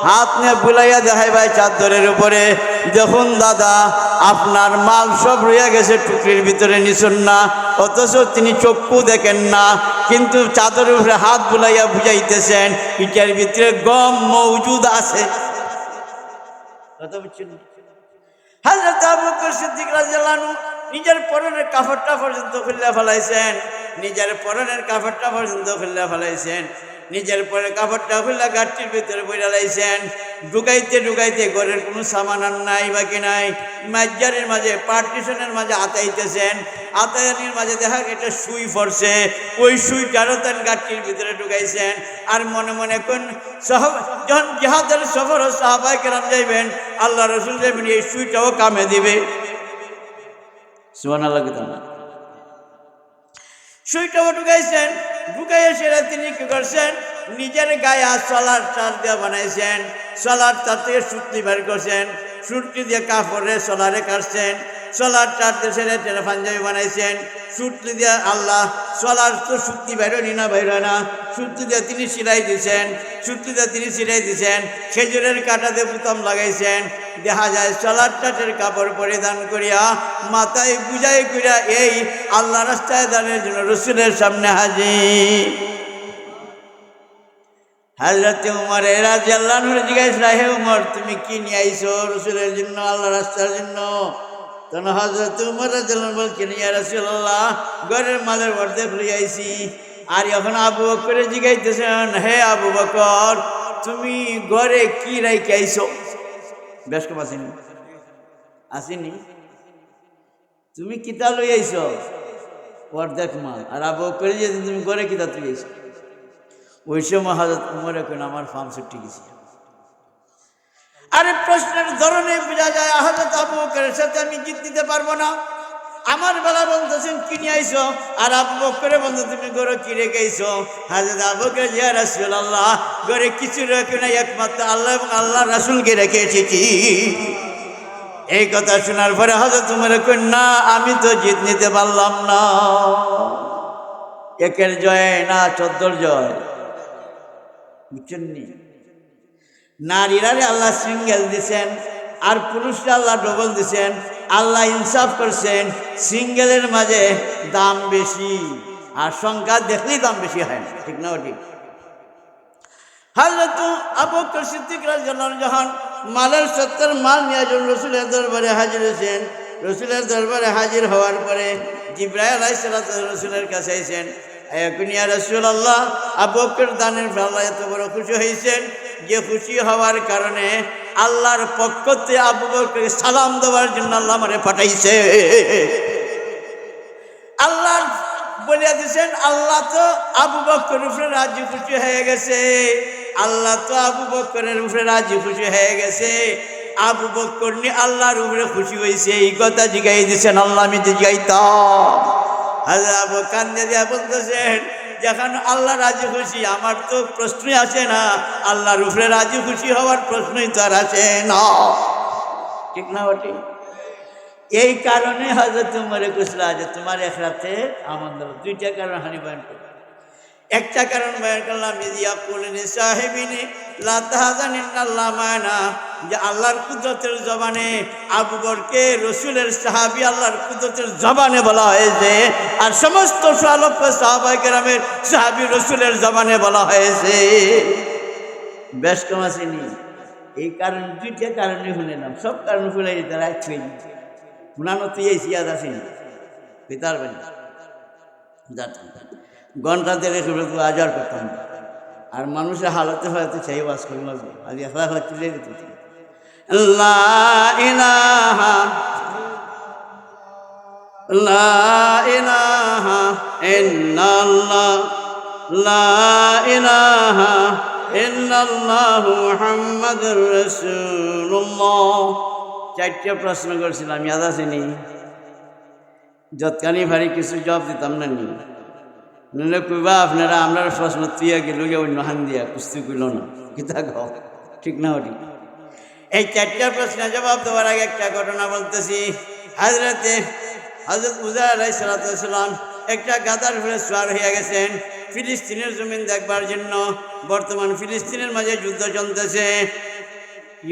[SPEAKER 1] হাত নিয়ে বুলাইয়া দেখাই ভাই চাদরের উপরে, যখন দাদা আপনার মাল সব রইয়া গেছে টুকরির ভিতরে নিছুন না, অথচ তিনি চক্ষু দেখেন না, কিন্তু চাদরের উপরে হাত বুলাইয়া বুঝাইতেছেন ইটার ভিতরে গম মৌজুদ আছে। কথা বুঝছেন? হযরত আবু বকর সিদ্দিক রাদিয়াল্লাহু আনহু নিজের পরনের কাপড়টা পর্যন্ত খুলে ফেলাইছেন, নিজের পরনের কাপড়টা পর্যন্ত খুলে ফেলাইছেন, নিজের পরে কাপড়টা খুলে গাড়ির ভিতরে বইরা লাইছেন। ঢুকাইতে ঢুকাইতে ঘরের কোনো সামান আর নাই, বাকি নাই, মাজ্জারের মাঝে পার্টিশনের মাঝে আতাইতেছেন, আতায়ানির মাঝে দেখা একটা সুই পড়ছে, ওই সুইটারও তেন গাড়ির ভিতরে ঢুকাইছেন। আর মনে মনে কোন যখন জিহাদের সফর সাহাবায়ে কেরাম যাইবেন, আল্লাহ রাসূল যাইবেন, এই সুইটাও কামে দিবে। সুবহানাল্লাহ। সুইটাও ঢুকাইছেন, ঢুকাইয়া সেরা তিনি কি করছেন, নিজের গায়ে সোলার চার দিয়ে বানাইছেন, সোলার চার থেকে সুতলি বের করছেন, সুতলি দিয়ে কাপড়ে সোলারে কাটছেন, সোলার চার দিয়ে সেরে টেনে পাঞ্জাবি বানাইছেন, সুতলি দিয়ে আল্লাহ সোলার তো সুতলি বেরোনি না, বেরোয় না, সুতলি দিয়ে তিনি সিলাই দিয়েছেন, সুতলি দিয়ে তিনি সিলাই দিয়েছেন, খেজুরের কাঁটাতে বুতাম লাগাইছেন। দেখা যায় সোলার চাটের কাপড় পরিধান করিয়া মাথায় বুঝাই করিয়া এই আল্লাহ রাস্তায় দানের জন্য রসুলের সামনে হাজির। হযরত উমর রাদিয়াল্লাহু আনহু জিজ্ঞাসা, হে উমর তুমি কি নিয়ে আইছো রসুলের জন্য, আল্লাহ রাস্তার জন্য? তখন হযরত উমর রাদিয়াল্লাহু আনহু বলছেন, ইয়া রাসূলুল্লাহ ঘরের মালের অর্ধেক লইয়া আইছি। আর এখন আবু বকরে জিজ্ঞাইতেছেন, হে আবু বকর তুমি ঘরে কি রাইখে আইছো? বেশ কম আসেনি, আসেনি, তুমি কিতা লই আইছো? অর্ধেক মাল। আর আবু বকরে যে তুমি ঘরে কিতা তুই আইছো? ওই সময় হযরত উমর এখন আমার ফার্ম ছুটি গেছি। আরে প্রশ্নের ধরনে বোঝা যায় হযরত আবু বকরের সাথে আমি জিত দিতে পারবো না। আমার বেলা বলতেছেন কি নিয়ে আইছো, আর আবু বকরে বলতে তুমি ঘরে কি রেখে আইছো? হযরত আবু বকর, ইয়া রাসূলুল্লাহ ঘরে কিছু রেখে না, একমাত্র আল্লাহ এবং আল্লাহ রাসূলকে রেখে এসেছি। এই কথা শোনার পরে হযরত উমর কইন, না আমি তো জিত নিতে পারলাম না। একের জয় না 14 জয়, বুঝছেন নি? নারীরা আল্লাহ সিঙ্গেল দিছেন, আর পুরুষরা আল্লাহ ডবল দিছেন। আল্লাহ ইনসাফ করছেন, সিঙ্গেলের মাঝে দাম বেশি, আর সংখ্যা দেখলেই দাম বেশি হয় না, ঠিক না? ঠিক। হযরত আবু বকর সিদ্দিক রাদিয়াল্লাহু আনহু যখন মালের 70 মাল নিয়ে যখন রসুলের দরবারে হাজির হয়েছেন, রসুলের দরবারে হাজির হওয়ার পরে জিবরাইল আলাইহিস সালাতু রসুলের কাছে আইছেন, এখন ইয়া রাসূলুল্লাহ আবু বকর দানের আল্লাহ এত বড় খুশি হয়েছেন যে খুশি হওয়ার কারণে আল্লাহর পক্ষ থেকে আবু বকরকে সালাম দেওয়ার জন্য আল্লাহ আমারে পাঠাইছে। আল্লাহ বলিয়া দিয়েছেন, আল্লাহ তো আবু বকরের উপরে রাজি খুশি হয়ে গেছে, আল্লাহ তো আবু বকরের উপরে রাজি খুশি হয়ে গেছে। আবু বকর নি আল্লাহর উপরে খুশি হয়েছে, এই কথা জিগাই দিয়েছেন। আল্লাহ আমি জিগাইতাম। হযরত আবু কান্দে দিয়া বলতেছেন, যখন আল্লাহ রাজি খুশি আমার তো প্রশ্নই আসে না, আল্লাহর উপরে রাজি খুশি হওয়ার প্রশ্নই তো আর আসে না, ঠিক না? ওটি এই কারণে হযরত উমরে কুসলা যে তোমার এক রাতে আমার দুইটা কারণ হানি বয়ান করলাম। একটা কারণ বয়ান করলাম, ইয়া কুলিনি সাহেবিনী লা তাহজান ইন্নাল্লাহ মা'ানা, যে আল্লাহর কুদরতের জবানে আবু বকরকে রসুলের সাহাবী আল্লাহর কুদরতের জবানে বলা হয়েছে, আর সমস্ত সাহাবায়ে কেরামের সাহাবী রসুলের জবানে বলা হয়েছে। বেশ কম আসেনি? এই কারণ দুইটা কারণে শুনেলাম, সব কারণ ফুলাই তারা ছুঁয়ে দিচ্ছে। শুনানো তুই এই সিয়াদ আসেনি পেতার বেন ঘন্টা দেড়ে শুনে তো আজার করতাম না। আর মানুষের হালতে হয়তো সেই বাস করে লাগবে আজ একলা হলে তুলে দিত। লা ইলাহা লা ইলাহা ইল্লাল্লাহ লা ইলাহা ইল্লাল্লাহু মুহাম্মাদুর রাসূলুল্লাহ। চারটা প্রশ্ন করছিলাম, ইয়াদ আসেনি? যৎকানি ভারী কিছু জবাব দিতাম না নি, নইলে কইবা আপনারা আমরা প্রশ্ন তুইয়া গেল অন্য হান দিয়া কুস্তি কইল না কিতা গাও, ঠিক না? ওটি এই চারটা প্রশ্নের জবাব দেওয়ার আগে একটা ঘটনা বলতেছি। হজরত উজার আলাইহিস সালাম একটা গাদার উপরে সওয়ার হইয়া গেছেন ফিলিস্তিনের জমিন দেখবার জন্য। বর্তমান ফিলিস্তিনের মাঝে যুদ্ধ চলতেছে,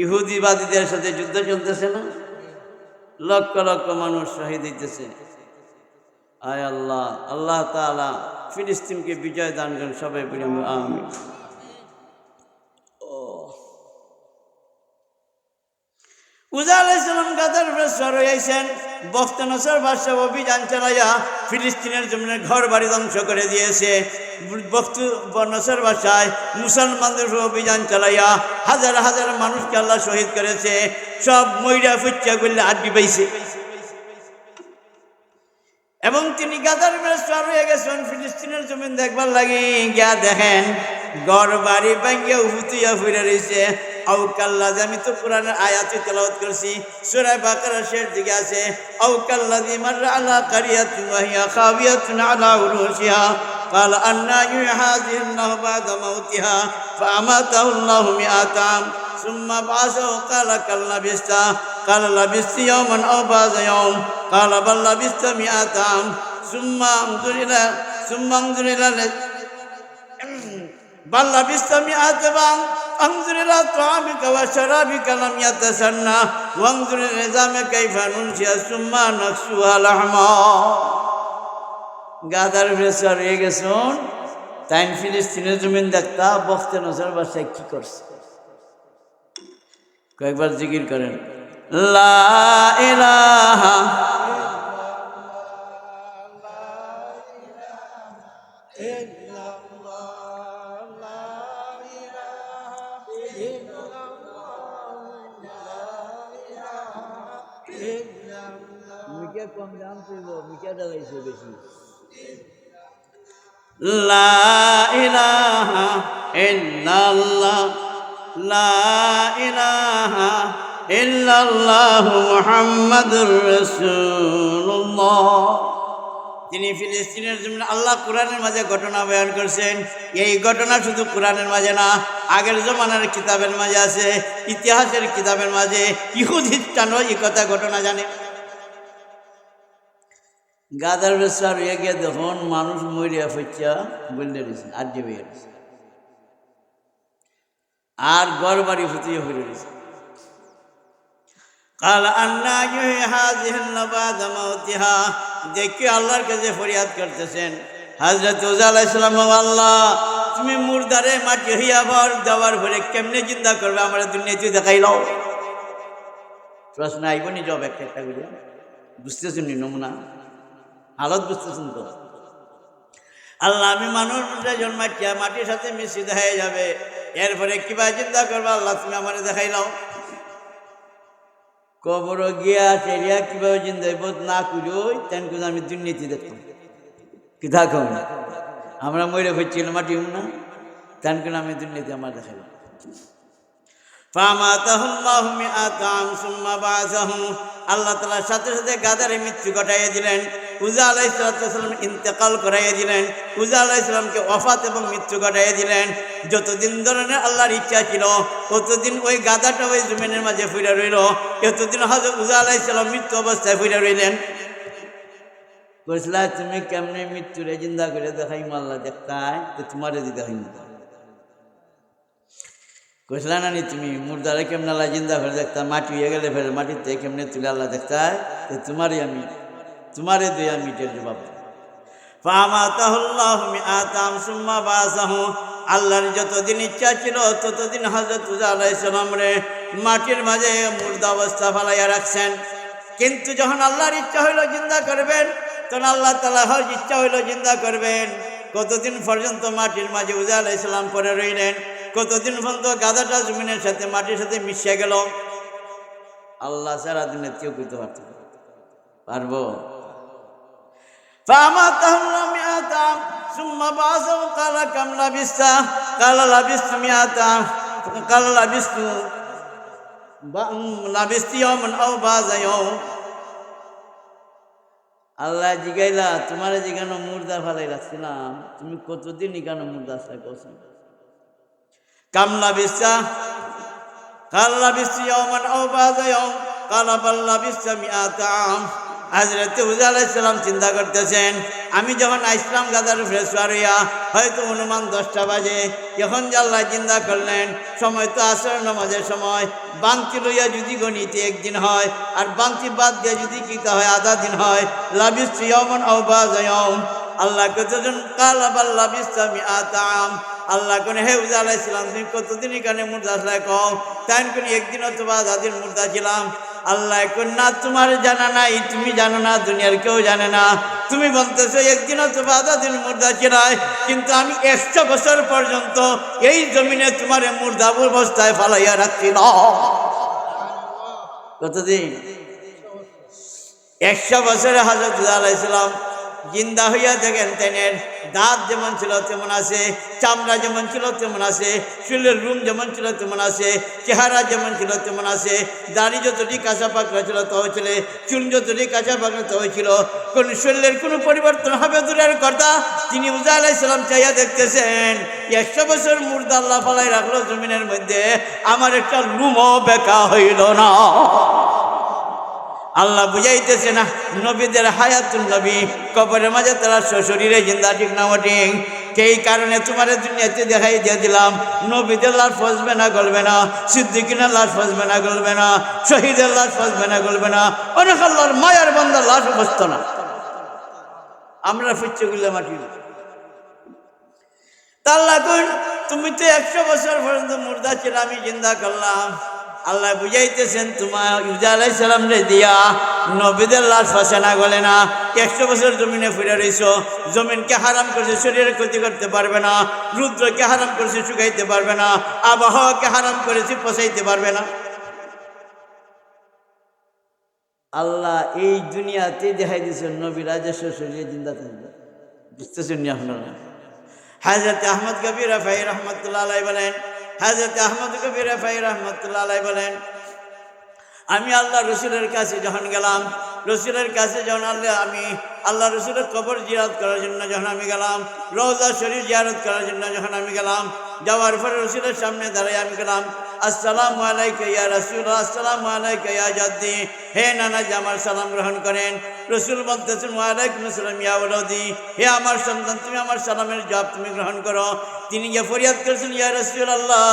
[SPEAKER 1] ইহুদিবাদীদের সাথে যুদ্ধ চলতেছে না? লক্ষ লক্ষ মানুষ শহীদ হইতেছে। আয় আল্লাহ, আল্লাহ তাআলা ফিলিস্তিনকে বিজয় দান করেন, সবাই বলি আমিন। উজা আলাইহিস সালাম গাদার উপরে সওয়ার হইয়াছেন। বখতনসর বাদশাহ অভিযান চালাইয়া ফিলিস্তিনের জমিনের ঘর বাড়ি ধ্বংস করে দিয়েছে। বখতনসর বাদশাহ মুসলমানদের উপর অভিযান চালাইয়া হাজার হাজার মানুষকে আল্লাহ শহীদ করেছে। সব মইরা ফুচ্চা করলে আড্ডি পাইছে। এবং তিনি গাদার উপরে সওয়ার হয়ে গেছেন ফিলিস্তিনের জমিন দেখবার লাগি। গিয়া দেখেন ঘর বাড়ি ভাঙ্গিয়া উহুতিয়া ফিরে রয়েছে। আউকাল্লাযী, আমি তো কোরআনের আয়াত তেলাওয়াত করছি, সূরা বাকারার শেষ দিকে আছে, আউকাল্লাযী মাররা আলা কারিয়াতিন ওয়া হিয়া খাবিয়াতুন আলা উরুশিহা ক্বালা আন্না ইউহয়ী হাযিহিল্লাহু বা'দা মাউতিহা ফাআমাতাহুল্লাহু মিআতা আম সুম্মা বা'আসাহু ক্বালা কাল লাবিস্তা ক্বালা লাবিস্তু ইয়াওমান আও বা'দা ইয়াওম ক্বালা বাল লাবিস্তা মিআতা আম সুম্মা আনজুর ইলা বাল লাবিস্তা মিআতা আম انظر الى طعامك وشرابك لم يتسنى وانظر الى العظام كيف ننشئها ثم نكسوها لحما। গাদার ফেসার হয়ে গেছেন তাই ফিলিস্তিনের জমিন দেখতা। বখতনসর বাদশাহ কি করছে কয়েকবার জিকির করেন, লা ইলাহা কম দাম ছিল, মিঠা ডালাইছে বেশি। লা ইলাহা ইল্লাল্লাহ লা ইলাহা ইল্লাল্লাহু মুহাম্মাদুর রাসূলুল্লাহ। তিনি ফিলিস্তিনের জমিনে আল্লাহ কোরআনের মাঝে ঘটনা বয়ান করছেন। এই ঘটনা শুধু কোরআনের মাঝে না, আগের জমানার কিতাবের মাঝে আছে, ইতিহাসের কিতাবের মাঝে। ইহুদিস্তানও এই কথা ঘটনা জানে। গাদার বেসার হয়ে গিয়ে দেখুন মানুষ মরিয়া ফেচ্চা বললে রয়েছে, আড্ডি হয়ে গেছে, আর গড় বাড়ি ফুটিয়ে ফিরে রয়েছে। কাল আন্না ইউহয়ী হাযিহিল্লাহু বা'দা মাউতিহা, দেখি আল্লাহর কাছে ফরিয়াদ করতেছেন। হযরত উজা আলাইহিস সালাম, আল্লাহ তুমি মুর্দারে মাটি হইয়া দেওয়ার পরে কেমনে জিন্দা করবে, আমরা দুনিয়াতে দেখাইলাও। প্রশ্ন আইবনি, জব একটা একটা করে বুঝতেছেন নি নমুনা হালত বুঝতেছেন তো? আল্লাহ আমি মানুষটা জন্মাচ্ছিয়া মাটির সাথে মিশ্রিত হয়ে যাবে, এরপরে কিভাবে চিন্তা করবা আল্লাহ তুমি আমার দেখাইলাও। কবর গিয়া সেরিয়া কিভাবে চিন্তা না করি তেন করে আমি দুর্নীতি দেখতাম কি থাকো না, আমরা মরে হচ্ছিল মাটি না তেন করে আমি দুর্নীতি আমার দেখাইলাম। ফামাতাহুল্লাহু মিআতা আম সুম্মা বা'আসাহু, আল্লাহ তাআলা সাথে সাথে গাদারে মৃত্যু ঘটাইয়া দিলেন। উজা আলাইহিস সালাম ইন্তেকাল করাইয়া দিলেন। উজা আলাইহিস সালামকে ওয়াফাত এবং মৃত্যু ঘটাইয়া দিলেন। যতদিন ধরনের আল্লাহর ইচ্ছা ছিল ততদিন ওই গাদাটা ওই জমিনের মাঝে ফুইরা রইল। এতদিন হযরত উজা আলাইহিস সালাম মৃত্যু অবস্থায় ফুইরা রইলেন। কইছিলা তুমি কেমনে মৃত্যুরে জিন্দা করে দেখাই আল্লাহ দেখতাই, তো তোমারে দি দেখাই কইসলা না নি তুমি মুর্দারে কেমনে আল্লাহ জিন্দা করে দেখতা, মাটি হয়ে গেলে ফের মাটিতে কেমনে তুলে আল্লাহ দেখতায়, তো তোমারে দুই আমি এটার জবাব। ফামাতাহুল্লাহু মিআতা আম সুম্মা বা'আসাহু, আল্লাহর যতদিন ইচ্ছা ছিল ততদিন হযরত উযা আলাইহিস সালাম রে মাটির মাঝে মুর্দা অবস্থা ফালাইয়া রাখছেন। কিন্তু যখন আল্লাহর ইচ্ছা হইল জিন্দা করবেন, তখন আল্লাহ তাআলার ইচ্ছা হইল জিন্দা করবেন। কতদিন পর্যন্ত মাটির মাঝে উযা আলাইহিস সালাম পড়ে রইলেন, কতদিন পর্যন্ত গাদাটা জমিনের সাথে মাটির সাথে মিশে গেল। আল্লাহ সারা দিনে কেউ করতে পারবো? ফামাতাহুল্লাহ মিআতা সুম্মা বাসু ক্বালা কাম লাবিসতা ক্বালা লাবিসতু মিআতা ক্বালা লাবিসতু ইয়াওমান আও বাযা ইয়াওম। আল্লাহ জিগাইলা, তোমার জিগানো মুর্দা ফালাই রাখছিলাম, তুমি কতদিন ইগানো মুর্দা আসলে কসম। কাম লাবিসতা ক্বালা লাবিসতু ইয়াওমান আও বাযা ইয়াওম ক্বালা বাল লাবিসতা মিআতা আম। হযরত উযা আলাইহিস সালাম চিন্তা করতেছেন, আমি যখন আসলাম গাদার উপরে সওয়ার হইয়া, হয়তো অনুমান 10টা বাজে, এখন যে আল্লাহ জিন্দা করলেন, সময় তো আসর নামাজের সময়, বাংতি লইয়া যদি গণিতে একদিন হয়, আর বাংতি বাদ দিয়ে যদি কিতা হয় আধা দিন হয়, লাবিসতু ইয়াওমান আও বাযা ইয়াওম। আল্লাহ কতজন ক্বালা বাল লাবিসতা মিআতা আম। আল্লাহ কোন হে উযা আলাইহিস সালাম, তুমি কতদিন এখানে মুর্দা আসলে কও? তাই কোন একদিন অথবা আধা দিন মুর্দা ছিলাম। আল্লাহ এখন না, তোমার জানা নাই, তুমি জানো না, দুনিয়ার কেউ জানে না। তুমি বলতেছো একদিন অথবা আধা দিন মুর্দা ছিলাই, কিন্তু আমি 100 বছর পর্যন্ত এই জমিনে তোমার মুর্দা অবস্থায় ফালাইয়া রাখছিল। কতদিন? 100 বছরে হযরত উযা আলাইহিস সালাম জিন্দা হইয়া দেখেন, তেনের দাঁত যেমন ছিল তেমন আছে, চামড়া যেমন ছিল তেমন আছে, শরীরের রুম যেমন ছিল তেমন আছে, চেহারা যেমন ছিল তেমন আছে, দাড়ি যতটি কাঁচা পাকড়া ছিল তাও ছিল, চুল যতটি কাঁচা পাকড়া তাও ছিল। কোন শরীরের কোনো পরিবর্তন হবে দূরের কথা, তিনি উযা আলাইহিস সালাম চাইয়া দেখতেছেন, 100 বছর মুর্দা আল্লাহ ফালাই রাখলো জমিনের মধ্যে, আমার একটা লুমও বেকা হইল না। আল্লাহ বুঝাইতেছে না, নবীদের হায়াতুল নবী, কবরের মাঝে তারা সশরীরে জিন্দা, ঠিক না ঠিক? সেই কারণে তোমার দুনিয়াতে দেখাই দিয়ে দিলাম, নবীদের লাশ ফসবে না গলবে না, সিদ্দিকিনের লাশ ফসবে না গলবে না, শহীদের লাশ ফসবে না গলবে না, অনেক আল্লাহর মায়ার বান্দার লাশ বসত না। আমরা ফিরছে গুলো মাটি। আল্লাহ কই, তুমি তো 100 বছর পর্যন্ত মুর্দা ছিল, আমি জিন্দা করলাম। আল্লাহ বুঝাইতেছেন, তোমার উযা আলাইহিস সালাম রে দিয়া নবীদের লাশ ফাঁসে না গলে না। 100 বছর জমিনে ফিরে রইছ, জমিনকে হারাম করছে, শরীরের ক্ষতি করতে পারবে না, রুদ্রকে হারাম করেছে, শুকাইতে পারবে না, আবহাওয়াকে হারাম করেছে, পচাইতে পারবে না। আল্লাহ এই দুনিয়াতে দেখাই দিয়েছেন নবীরা যে শরীরে জিন্দা থাকবে। বুঝতেছেন নি আপনারা? হযরত আহমদ কবির রাফাই রহমাতুল্লাহ আলাইহি বলেন, হযরত আহমদ কবির রাফাই রহমাতুল্লাহ আলাইহি বলেন, আমি আল্লাহ রসুলের কাছে যখন গেলাম, রসুলের কাছে যখন আমি আল্লাহ রসুলের কবর জিয়ারত করার জন্য যখন আমি গেলাম, রওজা শরীফ জিয়ারত করার জন্য যখন আমি গেলাম, যাওয়ার পরে রসুলের সামনে দাঁড়াই আমি গেলাম, আসসালামু আলাইকা ইয়া রাসূলুল্লাহ, আসসালামু আলাইকা ইয়া জাদ্দি, হে নানাজি আমার সালাম গ্রহণ করেন। রসুল বলতেছেন, ওয়া আলাইকুম আসসালাম ইয়া ওয়ালাদি, হে আমার সন্তান, তুমি আমার সালামের জবাব তুমি গ্রহণ করো। তিনি যে ফরিয়াদ করেছেন, ইয়া রাসূলুল্লাহ,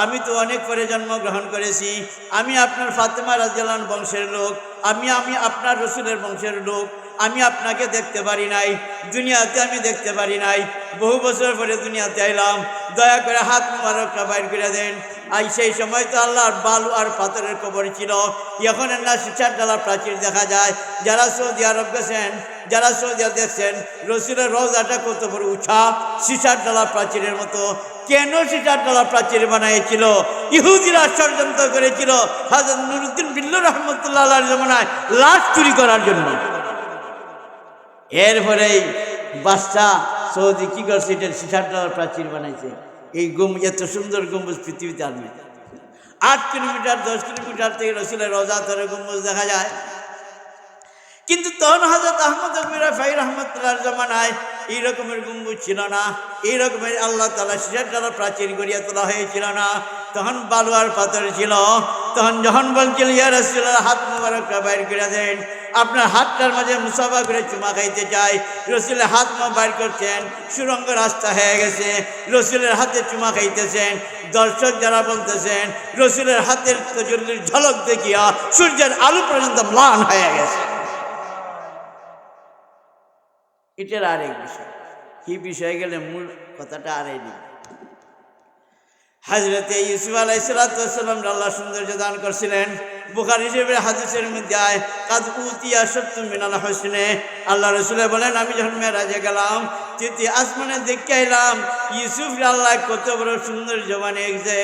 [SPEAKER 1] আমি তো অনেক পরে জন্মগ্রহণ করেছি, আমি আপনার ফাতেমা রাদিয়াল্লাহু আনহা বংশের লোক, আমি আপনার রসুলের বংশের লোক, আমি আপনাকে দেখতে পারি নাই, দুনিয়াতে আমি দেখতে পারি নাই, বহু বছর পরে দুনিয়াতে আইলাম, দয়া করে হাত মুবারকটা বাইর করে দেন। আর সেই সময় তো আল্লাহর বালু আর পাথরের কবর ছিল, এখন না শিশার ডালা প্রাচীর দেখা যায়। যারা সৌদি আরব গেছেন, যারা সৌদি আরব দেখছেন, রসুলের রওজাটা কত বড় উঁচা, শিশার ডালা প্রাচীরের মতো। কেন শিশার ডালা প্রাচীর বানাইছিল? ইহুদিরা ষড়যন্ত্র করেছিল হযরত নুরউদ্দিন বিল্লাহ রহমতুল্লাহ আলাইহির জামানায় লাশ চুরি করার জন্য। এরপরেই বাদশা সৌদি কি করছে, এটা শিশার ডালার প্রাচীর বানাইছে। এই এত সুন্দর গম্বুজ পৃথিবীতে আর নেই। 8 কিলোমিটার 10 কিলোমিটার থেকে রসুলের রওজা ধরে গম্বুজ দেখা যায়। কিন্তু তখন হযরত আহমদ কবির রাফাই রহমাতুল্লাহর জামানায় এই রকমের গম্বুজ ছিল না, এই রকমের আল্লাহ তাআলা শিশার ডালা প্রাচীর গড়িয়া তোলা হয়েছিল না, তখন বালু আর পাথর ছিল। তখন যখন বলছিল, ইয়া রাসূলুল্লাহ, হাত মুবারকটা বাইর করে দেন, আপনার হাতটার মাঝে মুসাফা করে চুমা খাইতে চাই। রসুলের হাত বাইর করছেন, সুরঙ্গ রাস্তা হয়ে গেছে, রসুলের হাতে চুমা খাইতেছেন। দর্শক যারা বলতেছেন, রসুলের হাতের তজল্লির ঝলক দেখিয়া সূর্যের আলো পর্যন্ত ম্লান হয়ে গেছে। এটার আরেক বিষয়, কি বিষয় গেলে মূল কথাটা আরেক দিন। হযরতে ইউসুফ আলাইহিস সালাম আল্লাহ সৌন্দর্য দান করছিলেন। বুখারী শরীফের হাদিসের মধ্যে আয় কাদ উতিয়া শাত্তুম মিনাল হুসনে, আল্লাহ রাসূল বলেন আমি যখন মেরাজে গেলাম তৃতীয় আসমানে দেখে এলাম ইউসুফ আল্লাহ কত বড় সৌন্দর্য বানিয়েছে।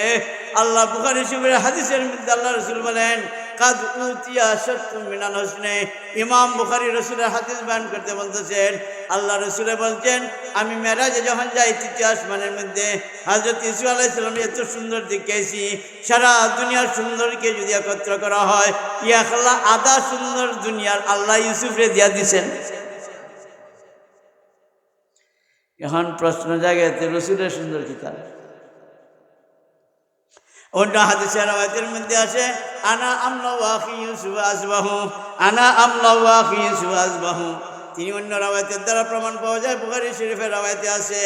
[SPEAKER 1] আল্লাহ বুখারী শরীফের হাদিসের মধ্যে আল্লাহ রাসূল বলেন কাদ উতিয়া শাত্তুম মিনাল হুসনে। ইমাম বুখারী রাসূলের হাদিস বয়ান করতে বলতেছেন আল্লাহ রাসূল বলছেন আমি মেরাজে যখন যাই তৃতীয় আসমানের মধ্যে হযরত ইউসুফ আলাইহিস সালাম এত সুন্দর দেখেছি, সারা দুনিয়ার সুন্দরকে যদি একত্র করা হয় ইয়াখলা আধা সুন্দর দুনিয়ার আল্লাহ ইউসুফরে দিয়া দিছেন। এখন প্রশ্ন জায়গাতে রসুলের সুন্দর কি তার? অন্য হাদিসের রাওয়ায়াতের মধ্যে আছে আনা আমলা ওয়াখি ইউসুফ আসবাহু, আনা আমলা ওয়াখি ইউসুফ আসবাহু। তিনি অন্য রাওয়ায়াতের দ্বারা প্রমাণ পাওয়া যায়। বুখারী শরীফের রাওয়ায়াতে আছে